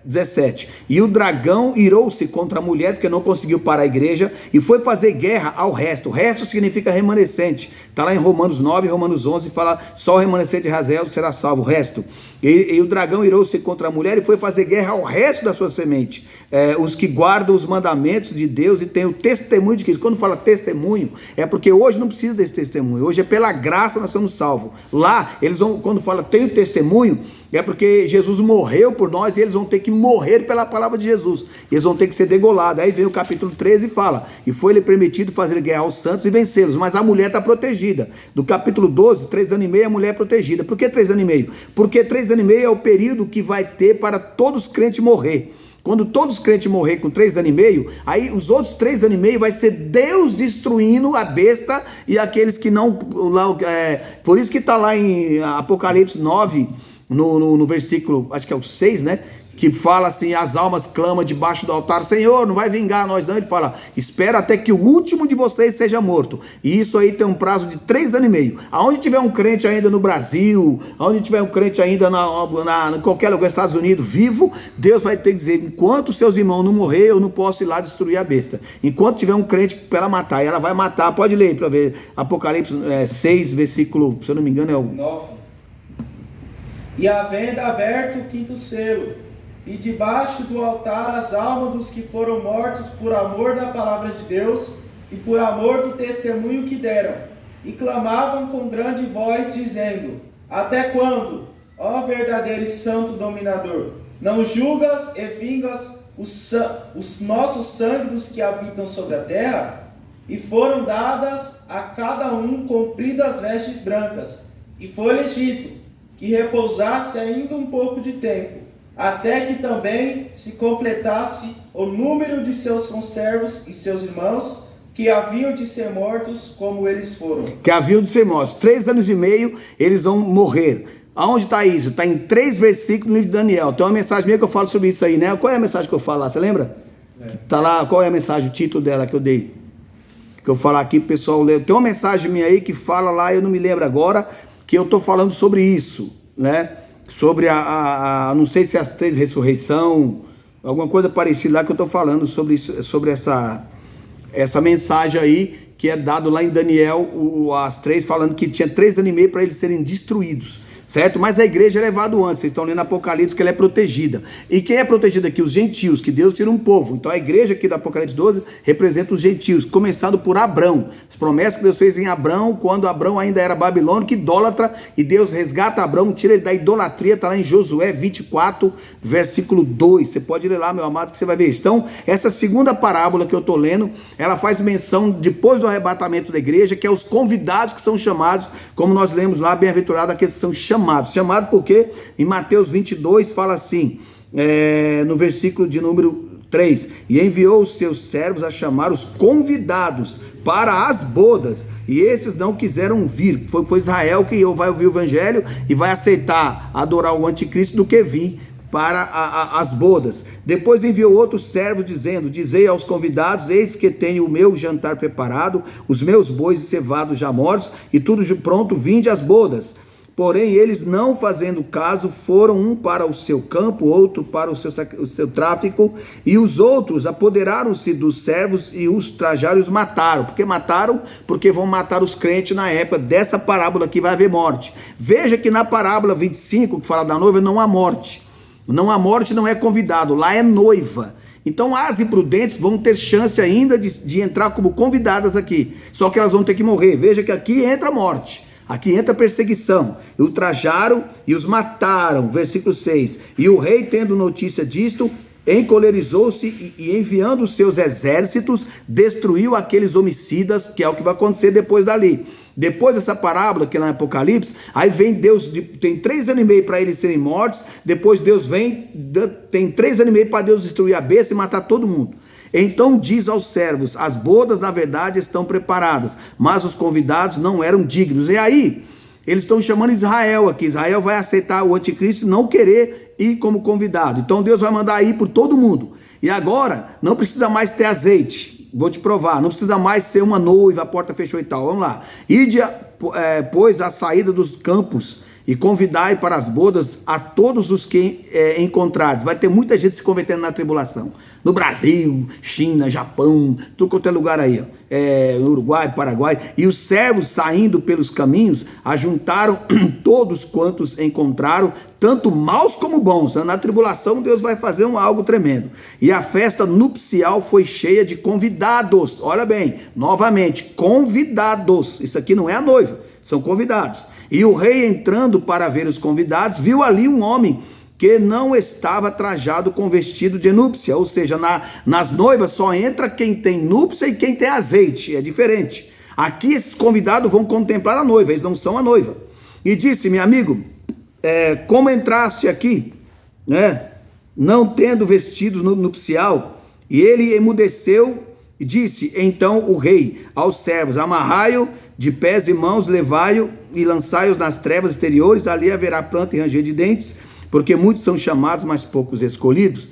17. E o dragão irou-se contra a mulher, porque não conseguiu parar a igreja, e foi fazer guerra ao resto. O resto significa remanescente. Está lá em Romanos 9, Romanos 11, fala, só o remanescente de Israel será salvo, o resto. E o dragão irou-se contra a mulher e foi fazer guerra ao resto da sua semente. Os que guardam os mandamentos de Deus e têm o testemunho de Cristo. Quando fala testemunho, é porque hoje não precisa desse testemunho. Hoje é pela graça nós somos salvos. Lá, eles vão, quando fala tem o testemunho, é porque Jesus morreu por nós e eles vão ter que morrer pela palavra de Jesus. Eles vão ter que ser degolados. Aí vem o capítulo 13 e fala, e foi-lhe permitido fazer guerra aos santos e vencê-los. Mas a mulher está protegida. Do capítulo 12, 3 anos e meio, a mulher é protegida. Por que 3 anos e meio? Porque 3 anos e meio é o período que vai ter para todos os crentes morrer. Quando todos os crentes morrer com 3 anos e meio, aí os outros 3 anos e meio vai ser Deus destruindo a besta e aqueles que não... por isso que está lá em Apocalipse 9, no versículo, acho que é o 6, né? Que fala assim, as almas clamam debaixo do altar, Senhor, não vai vingar nós não. Ele fala, espera até que o último de vocês seja morto. E isso aí tem um prazo de 3 anos e meio. Aonde tiver um crente ainda no Brasil, aonde tiver um crente ainda em qualquer lugar, Estados Unidos, vivo, Deus vai ter que dizer, enquanto seus irmãos não morrer, eu não posso ir lá destruir a besta. Enquanto tiver um crente para ela matar, e ela vai matar, pode ler para ver, Apocalipse 6, versículo, se eu não me engano é o 9. E havendo aberto o 5º selo, e debaixo do altar as almas dos que foram mortos por amor da palavra de Deus e por amor do testemunho que deram, e clamavam com grande voz, dizendo, até quando, ó verdadeiro e santo dominador, não julgas e vingas os nossos sangue dos que habitam sobre a terra? E foram dadas a cada um compridas vestes brancas, e foi-lhe dito que repousasse ainda um pouco de tempo, até que também se completasse o número de seus conservos e seus irmãos, que haviam de ser mortos como eles foram. Que haviam de ser mortos. 3 anos e meio, eles vão morrer. Aonde está isso? Está em 3 versículos no livro de Daniel. Tem uma mensagem minha que eu falo sobre isso aí, né? Qual é a mensagem que eu falo lá? Você lembra? Está lá, qual é a mensagem, o título dela que eu dei? que eu falar aqui, pessoal, tem uma mensagem minha aí que fala lá, eu não me lembro agora, que eu estou falando sobre isso, né? Sobre não sei se as 3 ressurreição, alguma coisa parecida lá que eu estou falando sobre isso, sobre essa mensagem aí, que é dado lá em Daniel, as 3, falando que tinha 3 anos e meio para eles serem destruídos, certo? Mas a igreja é levado antes, vocês estão lendo Apocalipse, que ela é protegida. E quem é protegido aqui? Os gentios, que Deus tira um povo. Então a igreja aqui do Apocalipse 12 representa os gentios, começando por Abrão. As promessas que Deus fez em Abrão, quando Abrão ainda era babilônico, idólatra, e Deus resgata Abrão, tira ele da idolatria, está lá em Josué 24, versículo 2. Você pode ler lá, meu amado, que você vai ver isso. Então, essa segunda parábola que eu estou lendo, ela faz menção, depois do arrebatamento da igreja, que é os convidados que são chamados, como nós lemos lá, bem-aventurado aqueles que são chamados porque em Mateus 22 fala assim, no versículo de número 3, e enviou os seus servos a chamar os convidados para as bodas, e esses não quiseram vir. Foi Israel que vai ouvir o evangelho e vai aceitar adorar o anticristo do que vir para as bodas. Depois enviou outro servo dizendo, dizei aos convidados, eis que tenho o meu jantar preparado, os meus bois e cevados já mortos, e tudo pronto, vinde às bodas. Porém, eles não fazendo caso, foram um para o seu campo, outro para o seu tráfico, e os outros apoderaram-se dos servos e os trajaram e os mataram. Por que mataram? Porque vão matar os crentes na época dessa parábola que vai haver morte. Veja que na parábola 25, que fala da noiva, não há morte. Não há morte, não é convidado, lá é noiva. Então as imprudentes vão ter chance ainda de entrar como convidadas aqui, só que elas vão ter que morrer. Veja que aqui entra a morte, aqui entra a perseguição. E o trajaram e os mataram, versículo 6. E o rei, tendo notícia disto, encolerizou-se e enviando os seus exércitos, destruiu aqueles homicidas, que é o que vai acontecer depois dali. Depois dessa parábola, que é lá em Apocalipse, aí vem Deus, tem 3 anos e meio para eles serem mortos, depois Deus vem, tem 3 anos e meio para Deus destruir a besta e matar todo mundo. Então diz aos servos, as bodas na verdade estão preparadas, mas os convidados não eram dignos. E aí, eles estão chamando Israel aqui, Israel vai aceitar o anticristo e não querer ir como convidado. Então Deus vai mandar ir por todo mundo. E agora, não precisa mais ter azeite. Vou te provar, não precisa mais ser uma noiva, a porta fechou e tal. Vamos lá. Ide, pois, à saída dos campos e convidai para as bodas a todos os que encontrares. Vai ter muita gente se convertendo na tribulação. No Brasil, China, Japão, tudo quanto é lugar aí, Uruguai, Paraguai. E os servos, saindo pelos caminhos, ajuntaram todos quantos encontraram, tanto maus como bons. Na tribulação Deus vai fazer algo tremendo. E a festa nupcial foi cheia de convidados. Olha bem, novamente, convidados. Isso aqui não é a noiva, são convidados. E o rei, entrando para ver os convidados, viu ali um homem que não estava trajado com vestido de núpcia. Ou seja, nas noivas só entra quem tem núpcia e quem tem azeite. É diferente. Aqui esses convidados vão contemplar a noiva, eles não são a noiva. E disse, meu amigo, como entraste aqui, né, não tendo vestido nupcial? E ele emudeceu e disse, então o rei aos servos, amarrai-o de pés e mãos, levai-o e lançai-os nas trevas exteriores, ali haverá pranto e ranger de dentes, porque muitos são chamados, mas poucos escolhidos.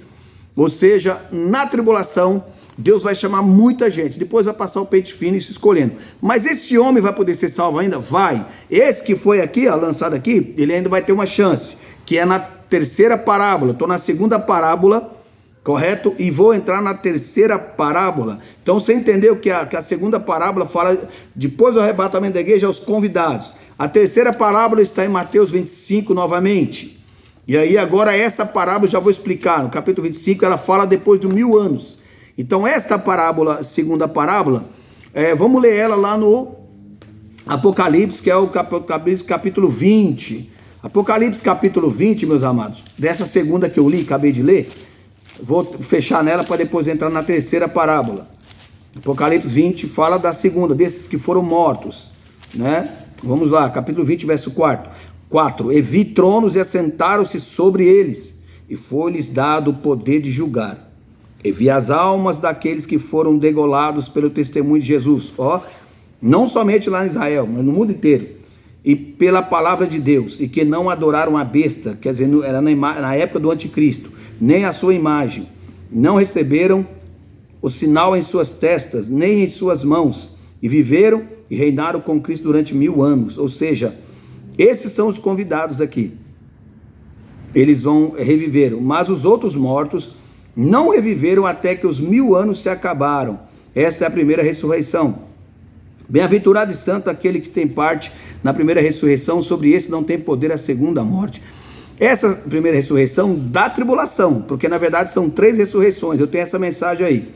Ou seja, na tribulação, Deus vai chamar muita gente, depois vai passar o pente fino e se escolhendo. Mas esse homem vai poder ser salvo ainda? Vai. Esse que foi aqui, lançado aqui, ele ainda vai ter uma chance, que é na terceira parábola. Estou na segunda parábola, correto? E vou entrar na terceira parábola. Então você entendeu que a segunda parábola fala, depois do arrebatamento da igreja, aos convidados. A terceira parábola está em Mateus 25 novamente. E aí agora essa parábola eu já vou explicar. No capítulo 25 ela fala depois de 1000 anos. Então esta parábola, segunda parábola, vamos ler ela lá no Apocalipse, que é o capítulo 20. Apocalipse capítulo 20, meus amados. Dessa segunda que eu li, acabei de ler. Vou fechar nela para depois entrar na terceira parábola. Apocalipse 20 fala da segunda, desses que foram mortos, né? Vamos lá, capítulo 20, verso 4. E vi tronos e assentaram-se sobre eles, e foi-lhes dado o poder de julgar. E vi as almas daqueles que foram degolados pelo testemunho de Jesus, não somente lá em Israel, mas no mundo inteiro, e pela palavra de Deus, e que não adoraram a besta, quer dizer, era na época do anticristo, nem a sua imagem, não receberam o sinal em suas testas, nem em suas mãos, e viveram e reinaram com Cristo durante 1000 anos. Ou seja, esses são os convidados aqui. Eles vão reviveram, mas os outros mortos não reviveram até que os 1000 anos se acabaram. Esta é a primeira ressurreição. Bem-aventurado e santo aquele que tem parte na primeira ressurreição, sobre esse não tem poder a segunda morte. Essa primeira ressurreição da tribulação, porque na verdade são 3 ressurreições, eu tenho essa mensagem aí,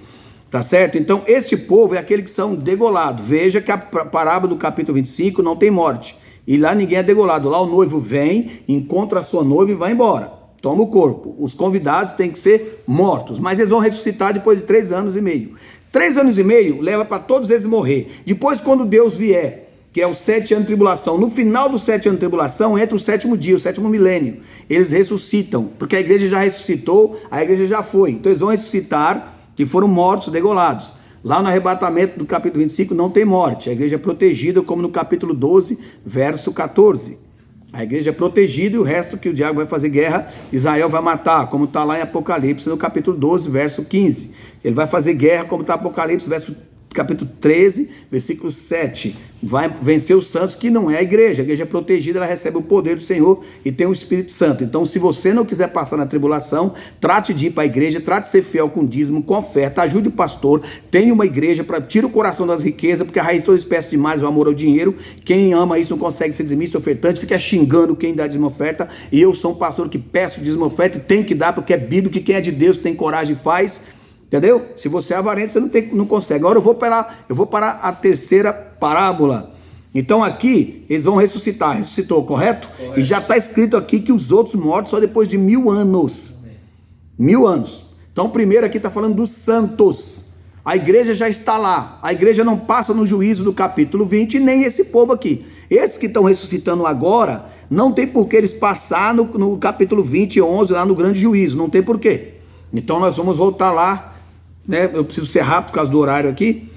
tá certo? Então este povo é aquele que são degolados. Veja que a parábola do capítulo 25 não tem morte, e lá ninguém é degolado. Lá o noivo vem, encontra a sua noiva e vai embora, toma o corpo. Os convidados têm que ser mortos, mas eles vão ressuscitar depois de 3 anos e meio. 3 anos e meio leva para todos eles morrer. Depois, quando Deus vier, que é os 7 anos de tribulação, no final dos 7 anos de tribulação, entra o 7º dia, o 7º milênio. Eles ressuscitam, porque a igreja já ressuscitou, a igreja já foi. Então eles vão ressuscitar, que foram mortos, degolados. Lá no arrebatamento do capítulo 25 não tem morte, a igreja é protegida, como no capítulo 12, verso 14. A igreja é protegida e o resto que o diabo vai fazer guerra, Israel vai matar, como está lá em Apocalipse, no capítulo 12, verso 15. Ele vai fazer guerra, como está Apocalipse, capítulo 13, versículo 7. Vai vencer os santos, que não é a igreja é protegida, ela recebe o poder do Senhor e tem o Espírito Santo. Então, se você não quiser passar na tribulação, trate de ir para a igreja, trate de ser fiel com dízimo, com oferta, ajude o pastor, tenha uma igreja, tira o coração das riquezas, porque a raiz de toda espécie de males é o amor ao dinheiro. Quem ama isso não consegue ser dizimista, ofertante, fica xingando quem dá dízimo oferta. E eu sou um pastor que peço dízimo oferta e tem que dar, porque é bíblico, que quem é de Deus tem coragem e faz. Entendeu? Se você é avarento, você não consegue. Agora eu vou para a terceira parábola. Então aqui, eles vão ressuscitar. Ressuscitou, correto? E já está escrito aqui que os outros mortos só depois de 1000 anos. 1000 anos. Então primeiro aqui está falando dos santos. A igreja já está lá. A igreja não passa no juízo do capítulo 20, nem esse povo aqui. Esses que estão ressuscitando agora, não tem por que eles passar no capítulo 20 e 11, lá no grande juízo. Não tem por quê. Então nós vamos voltar lá. Eu preciso ser rápido por causa do horário aqui.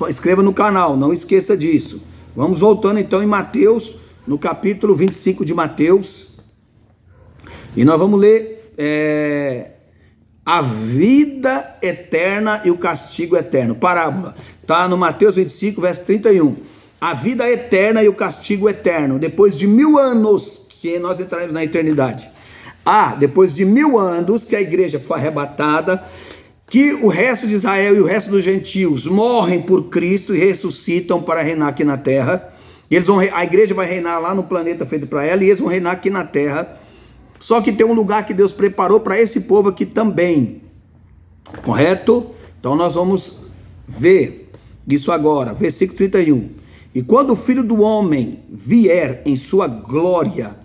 Inscreva no canal, não esqueça disso. Vamos voltando então em Mateus, no capítulo 25 de Mateus. E nós vamos ler a vida eterna e o castigo eterno. Parábola. Está no Mateus 25, verso 31. A vida eterna e o castigo eterno. Depois de 1000 anos que nós entraremos na eternidade. Depois de 1000 anos que a igreja foi arrebatada, que o resto de Israel e o resto dos gentios morrem por Cristo e ressuscitam para reinar aqui na terra. A igreja vai reinar lá no planeta feito para ela, e eles vão reinar aqui na terra. Só que tem um lugar que Deus preparou para esse povo aqui também. Correto? Então nós vamos ver isso agora. Versículo 31. E quando o Filho do Homem vier em sua glória.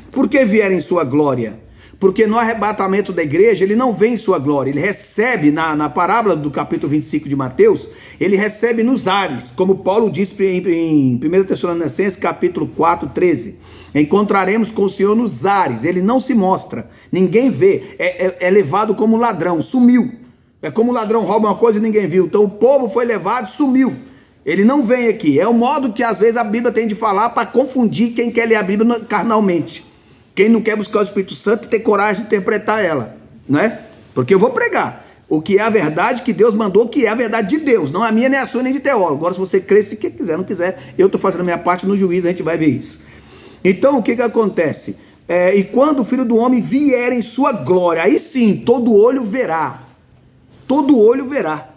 Por que vier em sua glória? Porque no arrebatamento da igreja, ele não vem em sua glória, ele recebe, na parábola do capítulo 25 de Mateus, ele recebe nos ares, como Paulo disse em 1 Tessalonicenses, capítulo 4, 13. Encontraremos com o Senhor nos ares, ele não se mostra, ninguém vê, é levado como ladrão, sumiu. É como o ladrão rouba uma coisa e ninguém viu. Então o povo foi levado, sumiu. Ele não vem aqui, é o modo que às vezes a Bíblia tem de falar para confundir quem quer ler a Bíblia carnalmente. Quem não quer buscar o Espírito Santo tem coragem de interpretar ela, né? Porque eu vou pregar o que é a verdade que Deus mandou, que é a verdade de Deus, não a minha, nem a sua, nem de teólogo. Agora se você crê, se quiser, não quiser, eu estou fazendo a minha parte no juízo, a gente vai ver isso. Então o que acontece? E quando o Filho do Homem vier em sua glória, aí sim, todo olho verá. Todo olho verá.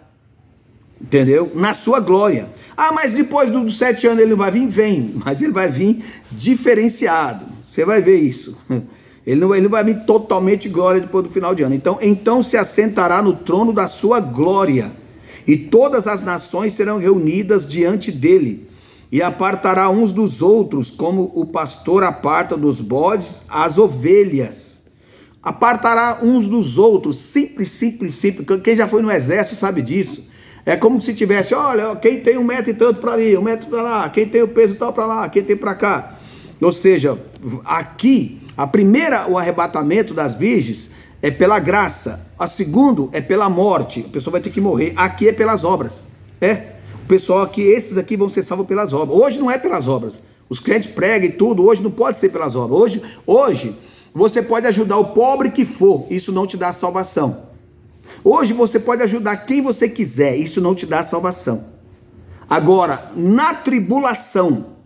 Entendeu? Na sua glória. Mas depois dos 7 anos ele não vai vir? Vem, mas ele vai vir diferenciado. Você vai ver isso. Ele não vai vir totalmente glória depois do final de ano. Então se assentará no trono da sua glória, e todas as nações serão reunidas diante dele, e apartará uns dos outros, como o pastor aparta dos bodes as ovelhas. Apartará uns dos outros, simples. Quem já foi no exército sabe disso. É como se tivesse, olha, quem tem 1 metro e tanto para ali, 1 metro para lá, quem tem o peso tal para lá, quem tem para cá. Ou seja, aqui, o arrebatamento das virgens é pela graça. A segundo é pela morte. A pessoa vai ter que morrer. Aqui é pelas obras. O pessoal aqui, esses aqui vão ser salvos pelas obras. Hoje não é pelas obras. Os crentes pregam e tudo. Hoje não pode ser pelas obras. Hoje você pode ajudar o pobre que for. Isso não te dá salvação. Hoje você pode ajudar quem você quiser. Isso não te dá salvação. Agora, na tribulação,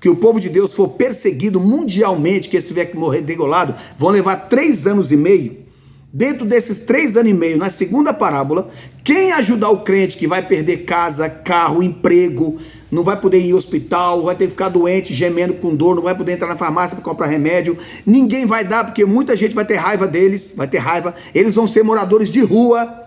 que o povo de Deus for perseguido mundialmente, que eles tiver que morrer degolado, vão levar 3 anos e meio. Dentro desses 3 anos e meio, na segunda parábola, quem ajudar o crente que vai perder casa, carro, emprego, não vai poder ir ao hospital, vai ter que ficar doente, gemendo com dor, não vai poder entrar na farmácia para comprar remédio, ninguém vai dar, porque muita gente vai ter raiva deles, vai ter raiva, eles vão ser moradores de rua,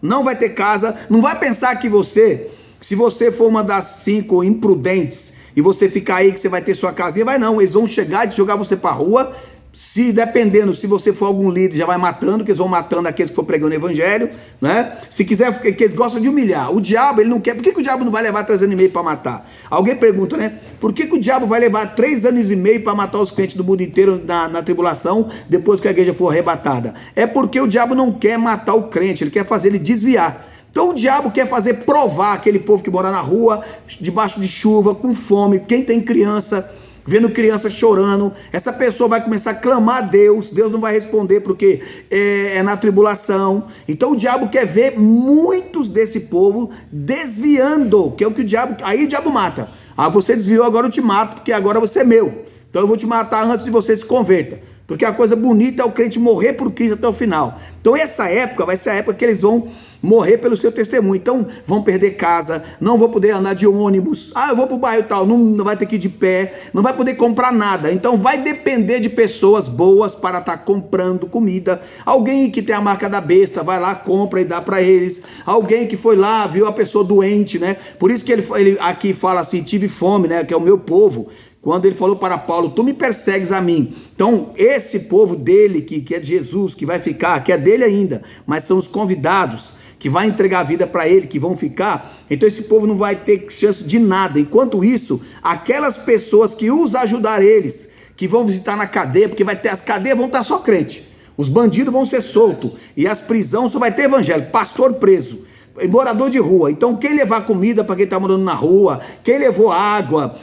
não vai ter casa, não vai pensar que você, se você for uma das 5 imprudentes, e você ficar aí que você vai ter sua casinha, vai não, eles vão chegar e jogar você para rua, se dependendo, se você for algum líder, já vai matando, que eles vão matando aqueles que for pregando o evangelho, né? Se quiser, que eles gostam de humilhar. O diabo, ele não quer, por que o diabo não vai levar 3 anos e meio para matar? Alguém pergunta, né? Por que o diabo vai levar 3 anos e meio para matar os crentes do mundo inteiro na tribulação, depois que a igreja for arrebatada? É porque o diabo não quer matar o crente, ele quer fazer ele desviar. Então o diabo quer fazer provar aquele povo que mora na rua, debaixo de chuva, com fome, quem tem criança, vendo criança chorando, essa pessoa vai começar a clamar a Deus, Deus não vai responder porque é na tribulação. Então o diabo quer ver muitos desse povo desviando, que é o que o diabo, aí o diabo mata. Ah, você desviou, agora eu te mato, porque agora você é meu. Então eu vou te matar antes de você se converta. Porque a coisa bonita é o crente morrer por Cristo até o final. Então essa época vai ser a época que eles vão morrer pelo seu testemunho. Então vão perder casa, não vão poder andar de ônibus. Ah, eu vou pro bairro tal, não vai ter que ir de pé, não vai poder comprar nada. Então vai depender de pessoas boas para estar comprando comida. Alguém que tem a marca da besta, vai lá, compra e dá para eles. Alguém que foi lá, viu a pessoa doente, né? Por isso que ele aqui fala assim, tive fome, né? Que é o meu povo. Quando ele falou para Paulo, tu me persegues a mim. Então, esse povo dele, que é de Jesus, que vai ficar, que é dele ainda, mas são os convidados, que vai entregar a vida para ele, que vão ficar. Então, esse povo não vai ter chance de nada. Enquanto isso, aquelas pessoas que os ajudar eles, que vão visitar na cadeia, porque vai ter, as cadeias vão estar só crente. Os bandidos vão ser soltos. E as prisões só vai ter evangelho, pastor preso. Morador de rua. Então quem levar comida para quem está morando na rua, quem levou água,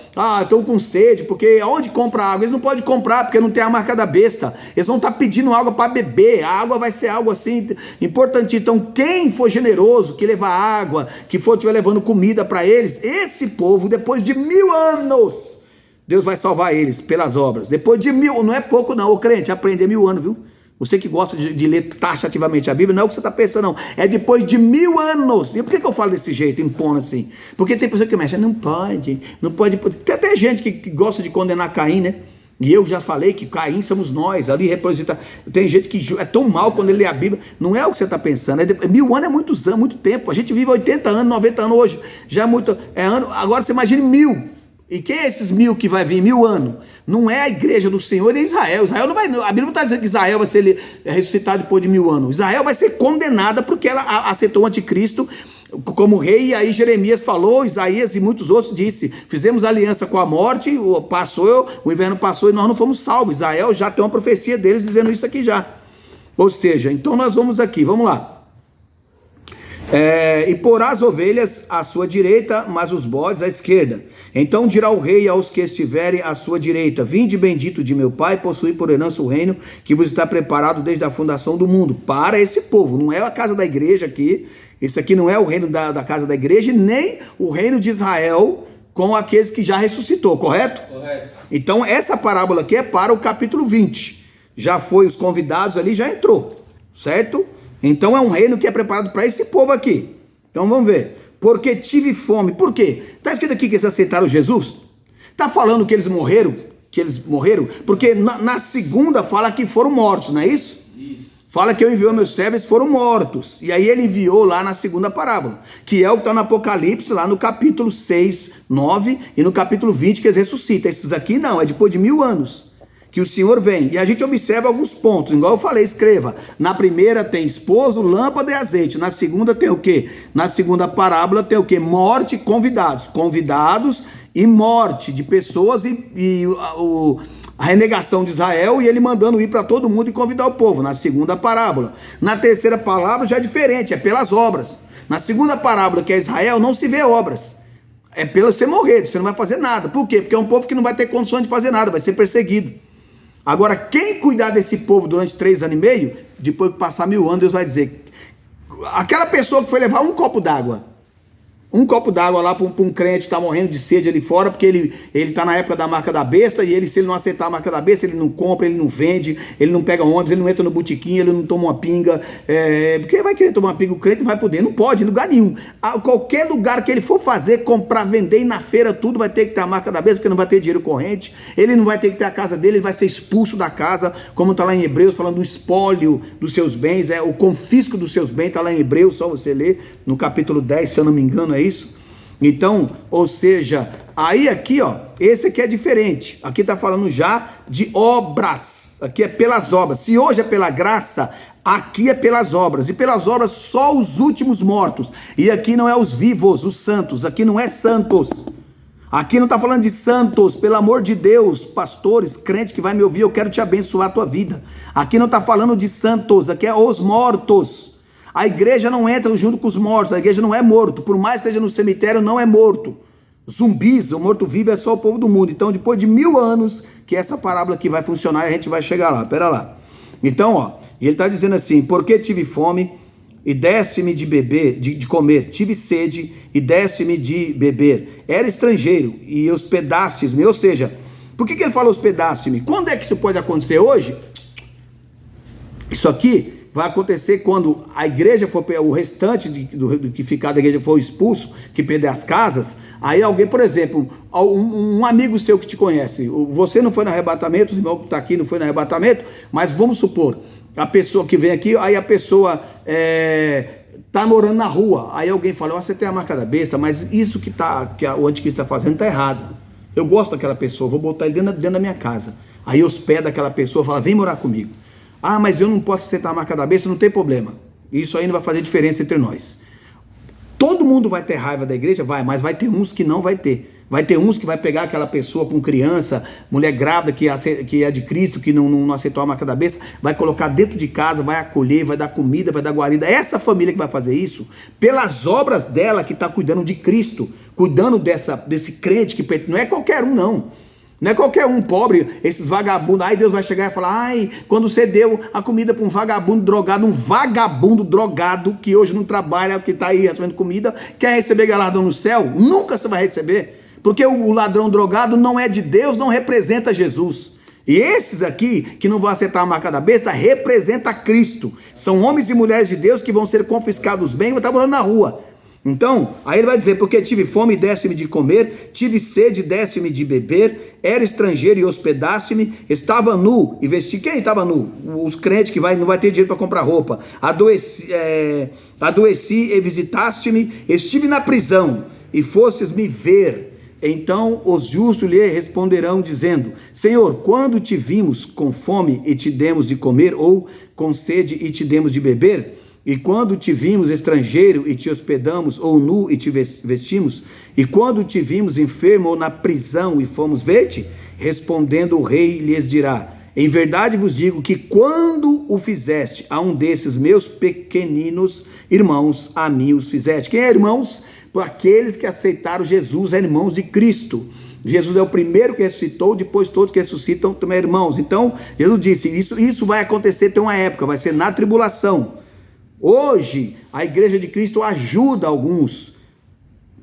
estão com sede, porque onde compra água? Eles não podem comprar porque não tem a marca da besta, eles vão estar pedindo água para beber, a água vai ser algo assim importantíssimo. Então quem for generoso, que levar água, que for estiver levando comida para eles, esse povo depois de 1000 anos, Deus vai salvar eles pelas obras, depois de 1000, não é pouco não, ô crente, aprender 1000 anos, viu? Você que gosta de ler taxativamente a Bíblia, não é o que você está pensando, não. É depois de 1000 anos. E por que eu falo desse jeito, impondo assim? Porque tem pessoa que mexe, não pode. Tem até gente que gosta de condenar Caim, né? E eu já falei que Caim somos nós, ali representa. Tem gente que é tão mal quando ele lê a Bíblia. Não é o que você está pensando. 1000 anos é muitos anos, muito tempo. A gente vive 80 anos, 90 anos hoje. Já é muito. Ano. Agora você imagine 1000. E quem é esses 1000 que vai vir 1000 anos? Não é a igreja do Senhor, é Israel. Israel não vai, a Bíblia não está dizendo que Israel vai ser ressuscitado depois de 1000 anos. Israel vai ser condenada porque ela aceitou o anticristo como rei. E aí Jeremias falou, Isaías e muitos outros disse, fizemos aliança com a morte, o inverno passou e nós não fomos salvos. Israel já tem uma profecia deles dizendo isso aqui já. Ou seja, então nós vamos aqui, vamos lá. E porá as ovelhas à sua direita, mas os bodes à esquerda. Então dirá o rei aos que estiverem à sua direita, vinde bendito de meu pai, possuí por herança o reino que vos está preparado desde a fundação do mundo. Para esse povo, não é a casa da igreja aqui, esse aqui não é o reino da casa da igreja, nem o reino de Israel com aqueles que já ressuscitou, correto? Correto. Então essa parábola aqui é para o capítulo 20, já foi os convidados ali, já entrou, certo? Então é um reino que é preparado para esse povo aqui. Então vamos ver. Porque tive fome. Por quê? Está escrito aqui que eles aceitaram Jesus? Está falando que eles morreram? Porque na segunda fala que foram mortos, não é isso? Isso. Fala que eu enviou meus servos, foram mortos. E aí ele enviou lá na segunda parábola, que é o que está no Apocalipse, lá no capítulo 6, 9 e no capítulo 20, que eles ressuscitam. Esses aqui não, é depois de 1000 anos que o Senhor vem. E a gente observa alguns pontos, igual eu falei, escreva. Na primeira tem esposo, lâmpada e azeite. Na segunda tem o quê? Na segunda parábola tem o quê? Morte e convidados. Convidados e morte de pessoas a renegação de Israel e ele mandando ir para todo mundo e convidar o povo. Na segunda parábola. Na terceira parábola já é diferente, é pelas obras. Na segunda parábola, que é Israel, não se vê obras. É pelo você morrer, você não vai fazer nada. Por quê? Porque é um povo que não vai ter condições de fazer nada, vai ser perseguido. Agora, quem cuidar desse povo durante 3 anos e meio, depois que passar 1000 anos, Deus vai dizer, aquela pessoa que foi levar um copo d'água, um copo d'água lá para um crente que está morrendo de sede ali fora, porque ele está na época da marca da besta, e se ele não aceitar a marca da besta, ele não compra, ele não vende, ele não pega ônibus, ele não entra no botequim, ele não toma uma pinga, porque vai querer tomar uma pinga, o crente não vai poder, não pode, em lugar nenhum. Qualquer lugar que ele for fazer, comprar, vender, ir na feira, tudo vai ter que ter a marca da besta, porque não vai ter dinheiro corrente, ele não vai ter que ter a casa dele, ele vai ser expulso da casa, como está lá em Hebreus, falando do espólio dos seus bens, o confisco dos seus bens, está lá em Hebreus, só você ler, no capítulo 10, se eu não me engano, é isso? Então, ou seja, aí aqui, ó, esse aqui é diferente, aqui está falando já de obras, aqui é pelas obras, se hoje é pela graça, aqui é pelas obras, e pelas obras só os últimos mortos, e aqui não é os vivos, os santos, aqui não é santos, aqui não está falando de santos, pelo amor de Deus, pastores, crente que vai me ouvir, eu quero te abençoar a tua vida, aqui não está falando de santos, aqui é os mortos. A igreja não entra junto com os mortos, a igreja não é morto, por mais que seja no cemitério, não é morto. Zumbis, o morto-vivo é só o povo do mundo. Então, depois de 1000 anos que essa parábola aqui vai funcionar, e a gente vai chegar lá, pera lá. Então, ó, ele está dizendo assim, porque tive fome e deste-me de beber, de comer, tive sede e deste-me de beber, era estrangeiro e hospedaste-me, ou seja, por que ele fala hospedaste-me? Quando é que isso pode acontecer hoje? Isso aqui vai acontecer quando a igreja for, o restante do que ficar da igreja for expulso, que perder as casas, aí alguém, por exemplo, um amigo seu que te conhece, você não foi no arrebatamento, o irmão que está aqui não foi no arrebatamento, mas vamos supor, a pessoa que vem aqui, aí a pessoa está morando na rua, aí alguém fala, você tem a marca da besta, mas isso que o anticristo está fazendo está errado, eu gosto daquela pessoa, vou botar ele dentro da minha casa, aí hospeda aquela pessoa, fala, vem morar comigo. Ah, mas eu não posso aceitar a marca da besta, não tem problema. Isso aí não vai fazer diferença entre nós. Todo mundo vai ter raiva da igreja? Vai, mas vai ter uns que não vai ter. Vai ter uns que vai pegar aquela pessoa com criança, mulher grávida que é de Cristo, que não aceitou a marca da besta, vai colocar dentro de casa, vai acolher, vai dar comida, vai dar guarida. Essa família que vai fazer isso, pelas obras dela que está cuidando de Cristo, cuidando desse crente, que não é qualquer um não. Não é qualquer um pobre, esses vagabundos, aí Deus vai chegar e falar, ai, quando você deu a comida para um vagabundo drogado, que hoje não trabalha, que está aí recebendo comida, quer receber galardão no céu? Nunca você vai receber, porque o ladrão drogado não é de Deus, não representa Jesus. E esses aqui, que não vão aceitar a marca da besta, representa Cristo. São homens e mulheres de Deus que vão ser confiscados os bens e vão estar morando na rua. Então, aí ele vai dizer, porque tive fome e deste-me de comer, tive sede e deste-me de beber, era estrangeiro e hospedaste-me, estava nu e vesti. Quem estava nu? Os crentes que não vai ter dinheiro para comprar roupa. Adoeci e visitaste-me, estive na prisão e fostes me ver. Então os justos lhe responderão dizendo, Senhor, quando te vimos com fome e te demos de comer, ou com sede e te demos de beber? E quando te vimos estrangeiro e te hospedamos, ou nu e te vestimos? E quando te vimos enfermo ou na prisão e fomos ver-te? Respondendo o rei lhes dirá, em verdade vos digo que quando o fizeste a um desses meus pequeninos irmãos, a mim os fizeste. Quem é irmãos? Aqueles que aceitaram Jesus, é irmãos de Cristo. Jesus é o primeiro que ressuscitou, depois todos que ressuscitam também irmãos. Então, Jesus disse, isso vai acontecer, tem uma época, vai ser na tribulação. Hoje, a igreja de Cristo ajuda alguns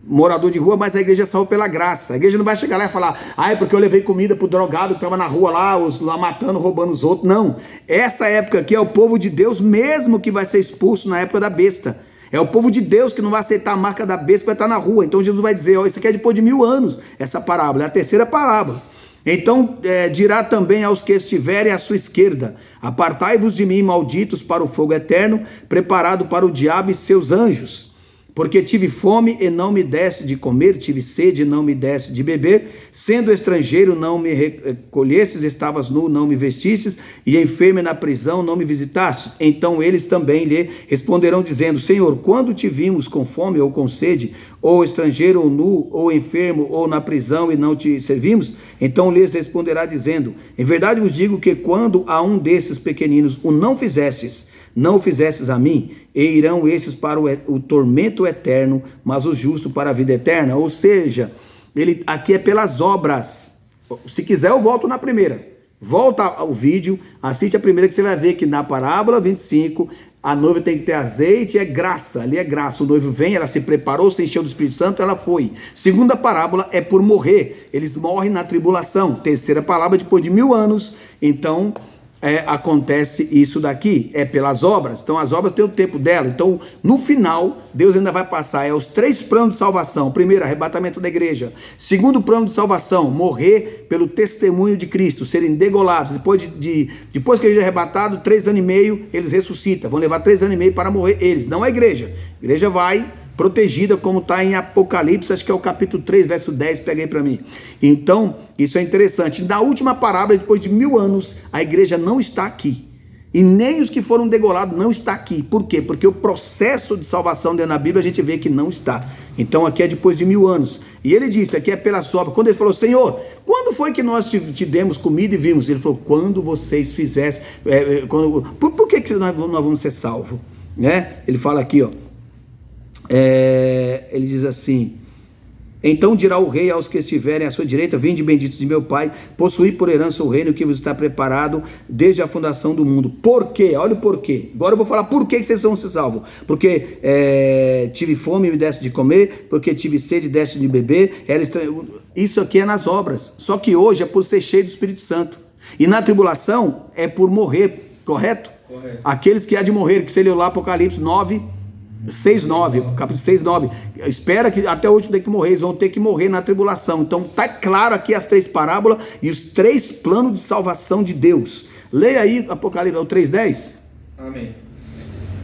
moradores de rua, mas a igreja é salva pela graça. A igreja não vai chegar lá e falar, é porque eu levei comida pro drogado que estava na rua lá matando, roubando os outros. Não, essa época aqui é o povo de Deus mesmo que vai ser expulso na época da besta. É o povo de Deus que não vai aceitar a marca da besta que vai estar na rua. Então Jesus vai dizer, isso aqui é depois de 1000 anos, essa parábola, é a terceira parábola. Então dirá também aos que estiverem à sua esquerda, apartai-vos de mim, malditos, para o fogo eterno, preparado para o diabo e seus anjos. Porque tive fome e não me deste de comer, tive sede e não me deste de beber, sendo estrangeiro não me recolhestes, estavas nu, não me vestistes, e enfermo e na prisão não me visitastes. Então eles também lhe responderão dizendo, Senhor, quando te vimos com fome ou com sede, ou estrangeiro ou nu, ou enfermo, ou na prisão e não te servimos? Então lhes responderá dizendo, em verdade vos digo que quando a um desses pequeninos o não fizestes a mim, e irão esses para o tormento eterno, mas o justo para a vida eterna. Ou seja, ele aqui é pelas obras. Se quiser eu volto na primeira. Volta ao vídeo, assiste a primeira que você vai ver que na parábola 25 A noiva tem que ter azeite, é graça, ali é graça. O noivo vem, ela se preparou, se encheu do Espírito Santo, ela foi. Segunda parábola é por morrer, eles morrem na tribulação. Terceira parábola, depois de 1000 anos, então acontece isso daqui, é pelas obras. Então as obras têm o tempo dela. Então no final, Deus ainda vai passar os 3 planos de salvação. Primeiro, arrebatamento da igreja. Segundo plano de salvação, morrer pelo testemunho de Cristo, serem degolados. Depois que a igreja é arrebatado, 3 anos e meio, eles ressuscitam. Vão levar 3 anos e meio para morrer eles, não a igreja. A igreja vai protegida, como está em Apocalipse, acho que é o capítulo 3, verso 10, peguei para mim. Então, isso é interessante. Na última parábola, depois de 1000 anos, a igreja não está aqui. E nem os que foram degolados não está aqui. Por quê? Porque o processo de salvação dentro da Bíblia, a gente vê que não está. Então, aqui é depois de 1000 anos. E ele disse, aqui é pela obras. Quando ele falou, Senhor, quando foi que nós te demos comida e vimos? Ele falou, quando vocês fizessem... Por que nós vamos ser salvos? Né? Ele fala aqui, ó. Ele diz assim: então dirá o rei aos que estiverem à sua direita: vinde benditos de meu pai, possuí por herança o reino que vos está preparado desde a fundação do mundo. Por quê? Olha o porquê. Agora eu vou falar por que vocês vão ser salvos. Porque tive fome e me deste de comer, porque tive sede e deste de beber. Isso aqui é nas obras. Só que hoje é por ser cheio do Espírito Santo. E na tribulação é por morrer, correto? Correto. Aqueles que há de morrer, que você leu lá Apocalipse 9, 6:9, capítulo 6:9, espera que até o último dia que morrer, eles vão ter que morrer na tribulação. Então tá claro aqui as 3 parábolas e os 3 planos de salvação de Deus. Leia aí Apocalipse, o 3:10. Amém.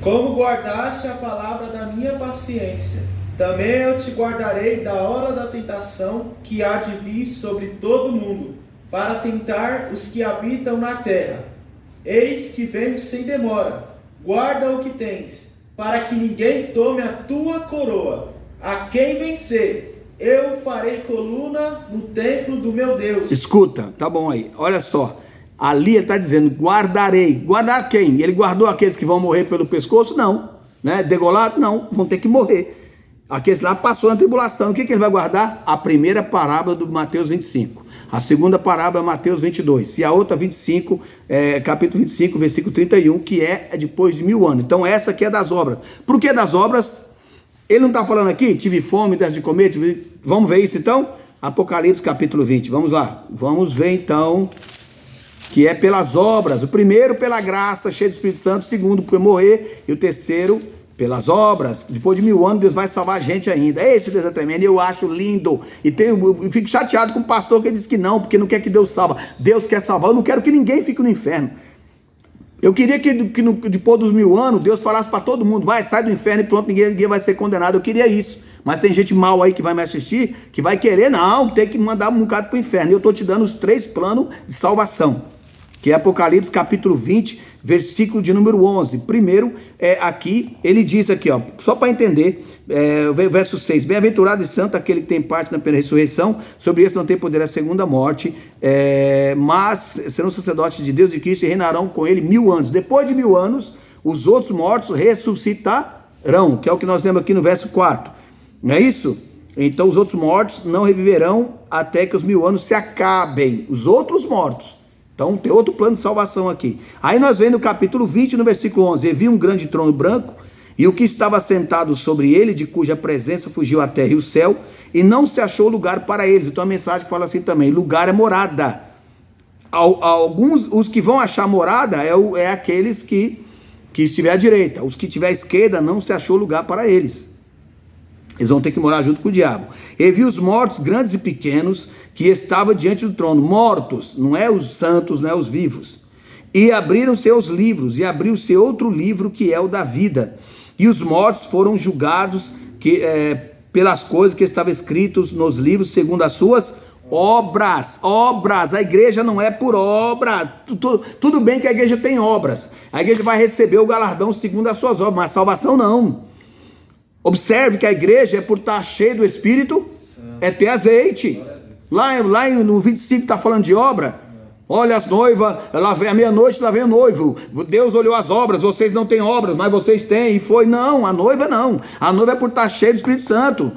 Como guardaste a palavra da minha paciência, também eu te guardarei da hora da tentação que há de vir sobre todo mundo, para tentar os que habitam na terra. Eis que venho sem demora, guarda o que tens, para que ninguém tome a tua coroa. A quem vencer, eu farei coluna no templo do meu Deus. Escuta, tá bom aí, olha só. Ali ele está dizendo, guardarei. Guardar quem? Ele guardou aqueles que vão morrer pelo pescoço? Não. Né? Degolado? Não, vão ter que morrer. Aqueles lá passou na tribulação. O que ele vai guardar? A primeira parábola do Mateus 25. A segunda parábola é Mateus 22. E a outra 25, capítulo 25, versículo 31, que é depois de 1000 anos. Então essa aqui é das obras. Por que das obras? Ele não está falando aqui, tive fome, deste de comer. Vamos ver isso então? Apocalipse capítulo 20. Vamos lá. Vamos ver então, que é pelas obras. O primeiro pela graça, cheio do Espírito Santo. O segundo por morrer. E o terceiro pelas obras. Depois de 1000 anos Deus vai salvar a gente ainda. Esse Deus é tremendo, eu acho lindo. E eu fico chateado com o pastor que diz que não, porque não quer que Deus salva. Deus quer salvar. Eu não quero que ninguém fique no inferno. Eu queria que depois dos 1000 anos Deus falasse para todo mundo: vai, sai do inferno e pronto, ninguém vai ser condenado. Eu queria isso. Mas tem gente mal aí que vai me assistir, que vai querer, não, tem que mandar um bocado para o inferno. Eu estou te dando os 3 planos de salvação, que é Apocalipse capítulo 20, versículo de número 11. Primeiro, aqui, ele diz aqui, ó, só para entender, verso 6, bem-aventurado e santo aquele que tem parte na ressurreição, sobre esse não tem poder a segunda morte, mas serão sacerdotes de Deus e Cristo e reinarão com ele 1000 anos. Depois de 1000 anos, os outros mortos ressuscitarão, que é o que nós lemos aqui no verso 4, não é isso? Então os outros mortos não reviverão até que os 1000 anos se acabem, os outros mortos. Então tem outro plano de salvação aqui. Aí nós vemos no capítulo 20, no versículo 11, e vi um grande trono branco, e o que estava sentado sobre ele, de cuja presença fugiu a terra e o céu, e não se achou lugar para eles. Então a mensagem fala assim também: lugar é morada. Alguns, os que vão achar morada é aqueles que estiver à direita. Os que estiver à esquerda, não se achou lugar para eles. Eles vão ter que morar junto com o diabo. E vi os mortos, grandes e pequenos, que estavam diante do trono. Mortos, não é os santos, não é os vivos. E abriram seus livros, e abriu-se outro livro, que é o da vida. E os mortos foram julgados pelas coisas que estavam escritas nos livros, segundo as suas obras. Obras, a igreja não é por obra. Tudo bem que a igreja tem obras. A igreja vai receber o galardão segundo as suas obras, mas a salvação não. Observe que a igreja é por estar cheia do Espírito, é ter azeite. Lá no 25 está falando de obra. Olha as noivas, lá vem a meia-noite, lá vem o noivo. Deus olhou as obras, vocês não têm obras, mas vocês têm. E foi, não, a noiva não. A noiva é por estar cheia do Espírito Santo.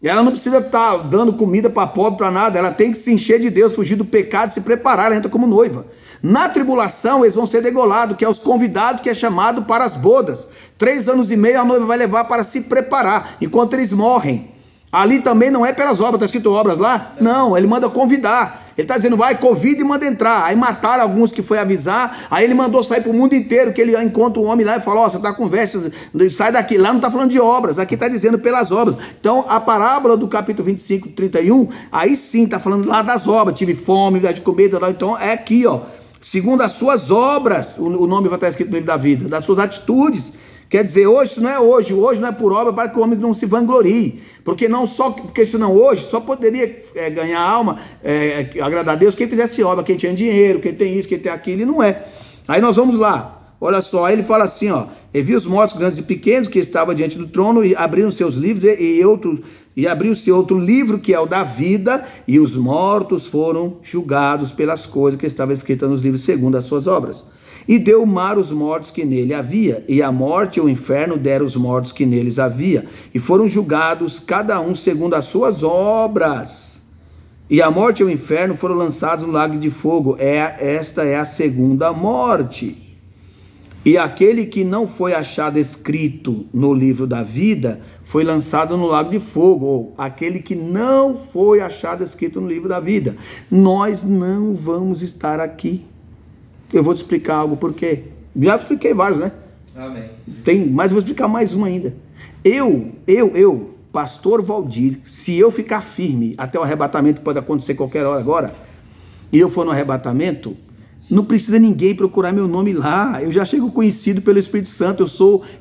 E ela não precisa estar dando comida para pobre, para nada. Ela tem que se encher de Deus, fugir do pecado, se preparar. Ela entra como noiva. Na tribulação eles vão ser degolados, que é os convidados que é chamado para as bodas. 3 anos e meio a noiva vai levar para se preparar, enquanto eles morrem. Ali também não é pelas obras, está escrito obras lá? Não, ele manda convidar. Ele está dizendo, vai, convida e manda entrar. Aí mataram alguns que foi avisar, aí ele mandou sair para o mundo inteiro, que ele encontra um homem lá e fala, ó, você está com vestes, sai daqui. Lá não está falando de obras, aqui está dizendo pelas obras. Então a parábola do capítulo 25, 31, aí sim está falando lá das obras. Tive fome, de comer, então é aqui, ó. Segundo as suas obras, o nome vai estar escrito no livro da vida, das suas atitudes. Quer dizer, hoje não é hoje não é por obra para que o homem não se vanglorie. Porque senão hoje só poderia ganhar alma, agradar a Deus quem fizesse obra, quem tinha dinheiro, quem tem isso, quem tem aquilo, e não é. Aí nós vamos lá, olha só, aí ele fala assim, ó, e viu os mortos grandes e pequenos que estavam diante do trono e abriram seus livros e abriu-se outro livro que é o da vida, e os mortos foram julgados pelas coisas que estavam escritas nos livros segundo as suas obras. E deu o mar os mortos que nele havia, e a morte e o inferno deram os mortos que neles havia, e foram julgados cada um segundo as suas obras. E a morte e o inferno foram lançados no lago de fogo. Esta é a segunda morte. E aquele que não foi achado escrito no livro da vida foi lançado no lago de fogo, ou aquele que não foi achado escrito no livro da vida. Nós não vamos estar aqui. Eu vou te explicar algo, por quê? Já expliquei vários, né? Amém. Mas vou explicar mais um ainda. Pastor Valdir, se eu ficar firme até o arrebatamento, que pode acontecer qualquer hora agora, e eu for no arrebatamento, não precisa ninguém procurar meu nome lá. Eu já chego conhecido pelo Espírito Santo.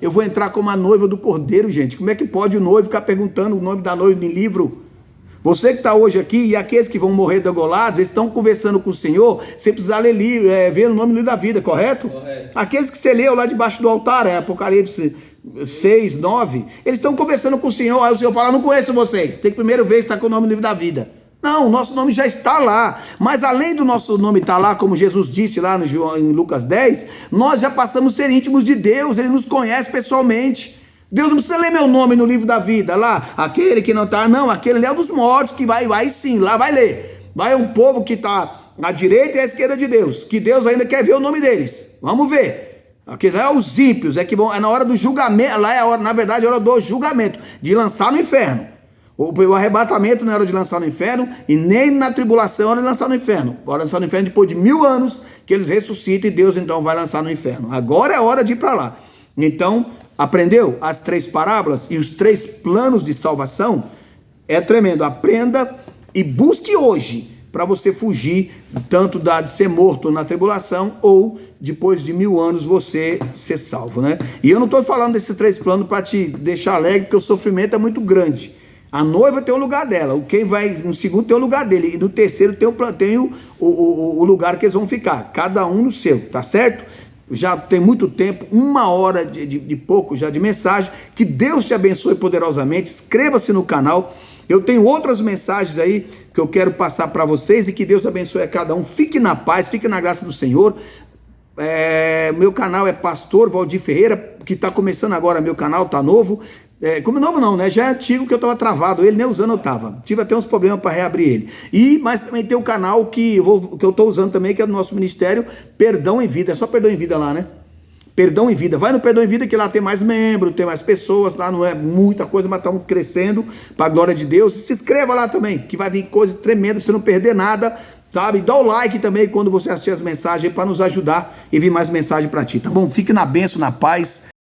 Eu vou entrar como a noiva do Cordeiro, gente. Como é que pode o noivo ficar perguntando o nome da noiva em livro? Você que está hoje aqui e aqueles que vão morrer degolados, eles estão conversando com o Senhor sem precisar ver o nome do livro da vida, correto? Correto. Aqueles que você leu lá debaixo do altar, Apocalipse 6, 9, eles estão conversando com o Senhor, aí o Senhor fala, não conheço vocês, tem que primeiro ver se está com o nome do livro da vida. Não, o nosso nome já está lá, mas além do nosso nome estar lá, como Jesus disse lá em Lucas 10, nós já passamos a ser íntimos de Deus, Ele nos conhece pessoalmente. Deus não precisa ler meu nome no livro da vida, lá, aquele que não está, não, aquele é o dos mortos, que vai sim, lá vai ler. Vai um povo que está à direita e à esquerda de Deus, que Deus ainda quer ver o nome deles, vamos ver. Aqui lá é os ímpios, é na hora do julgamento, lá é a hora, na verdade, é a hora do julgamento, de lançar no inferno. O arrebatamento não é hora de lançar no inferno, e nem na tribulação é hora de lançar no inferno. Hora de lançar no inferno depois de 1000 anos, que eles ressuscitam e Deus então vai lançar no inferno. Agora é hora de ir para lá. Então, aprendeu as 3 parábolas e os 3 planos de salvação? É tremendo. Aprenda e busque hoje para você fugir tanto de ser morto na tribulação ou depois de 1000 anos você ser salvo, né? E eu não estou falando desses 3 planos para te deixar alegre, porque o sofrimento é muito grande. A noiva tem o lugar dela, quem vai no segundo tem o lugar dele, e no terceiro tem o lugar que eles vão ficar, cada um no seu, tá certo? Já tem muito tempo, 1 hora de pouco já de mensagem. Que Deus te abençoe poderosamente. Inscreva-se no canal. Eu tenho outras mensagens aí que eu quero passar para vocês, e que Deus abençoe a cada um. Fique na paz, fique na graça do Senhor. Meu canal é Pastor Valdir Ferreira, que está começando agora. Meu canal está novo. Como novo não, né? Já é antigo, que eu estava travado, ele nem usando eu estava. Tive até uns problemas para reabrir ele. Mas também tem o canal que eu estou usando também, que é do nosso ministério, Perdão em Vida. É só Perdão em Vida lá, né? Perdão em Vida. Vai no Perdão em Vida, que lá tem mais membros, tem mais pessoas, lá não é muita coisa, mas estamos crescendo para a glória de Deus. Se inscreva lá também, que vai vir coisas tremendas para você não perder nada, sabe? Dá o like também quando você assistir as mensagens para nos ajudar e vir mais mensagem para ti, tá bom? Fique na bênção, na paz.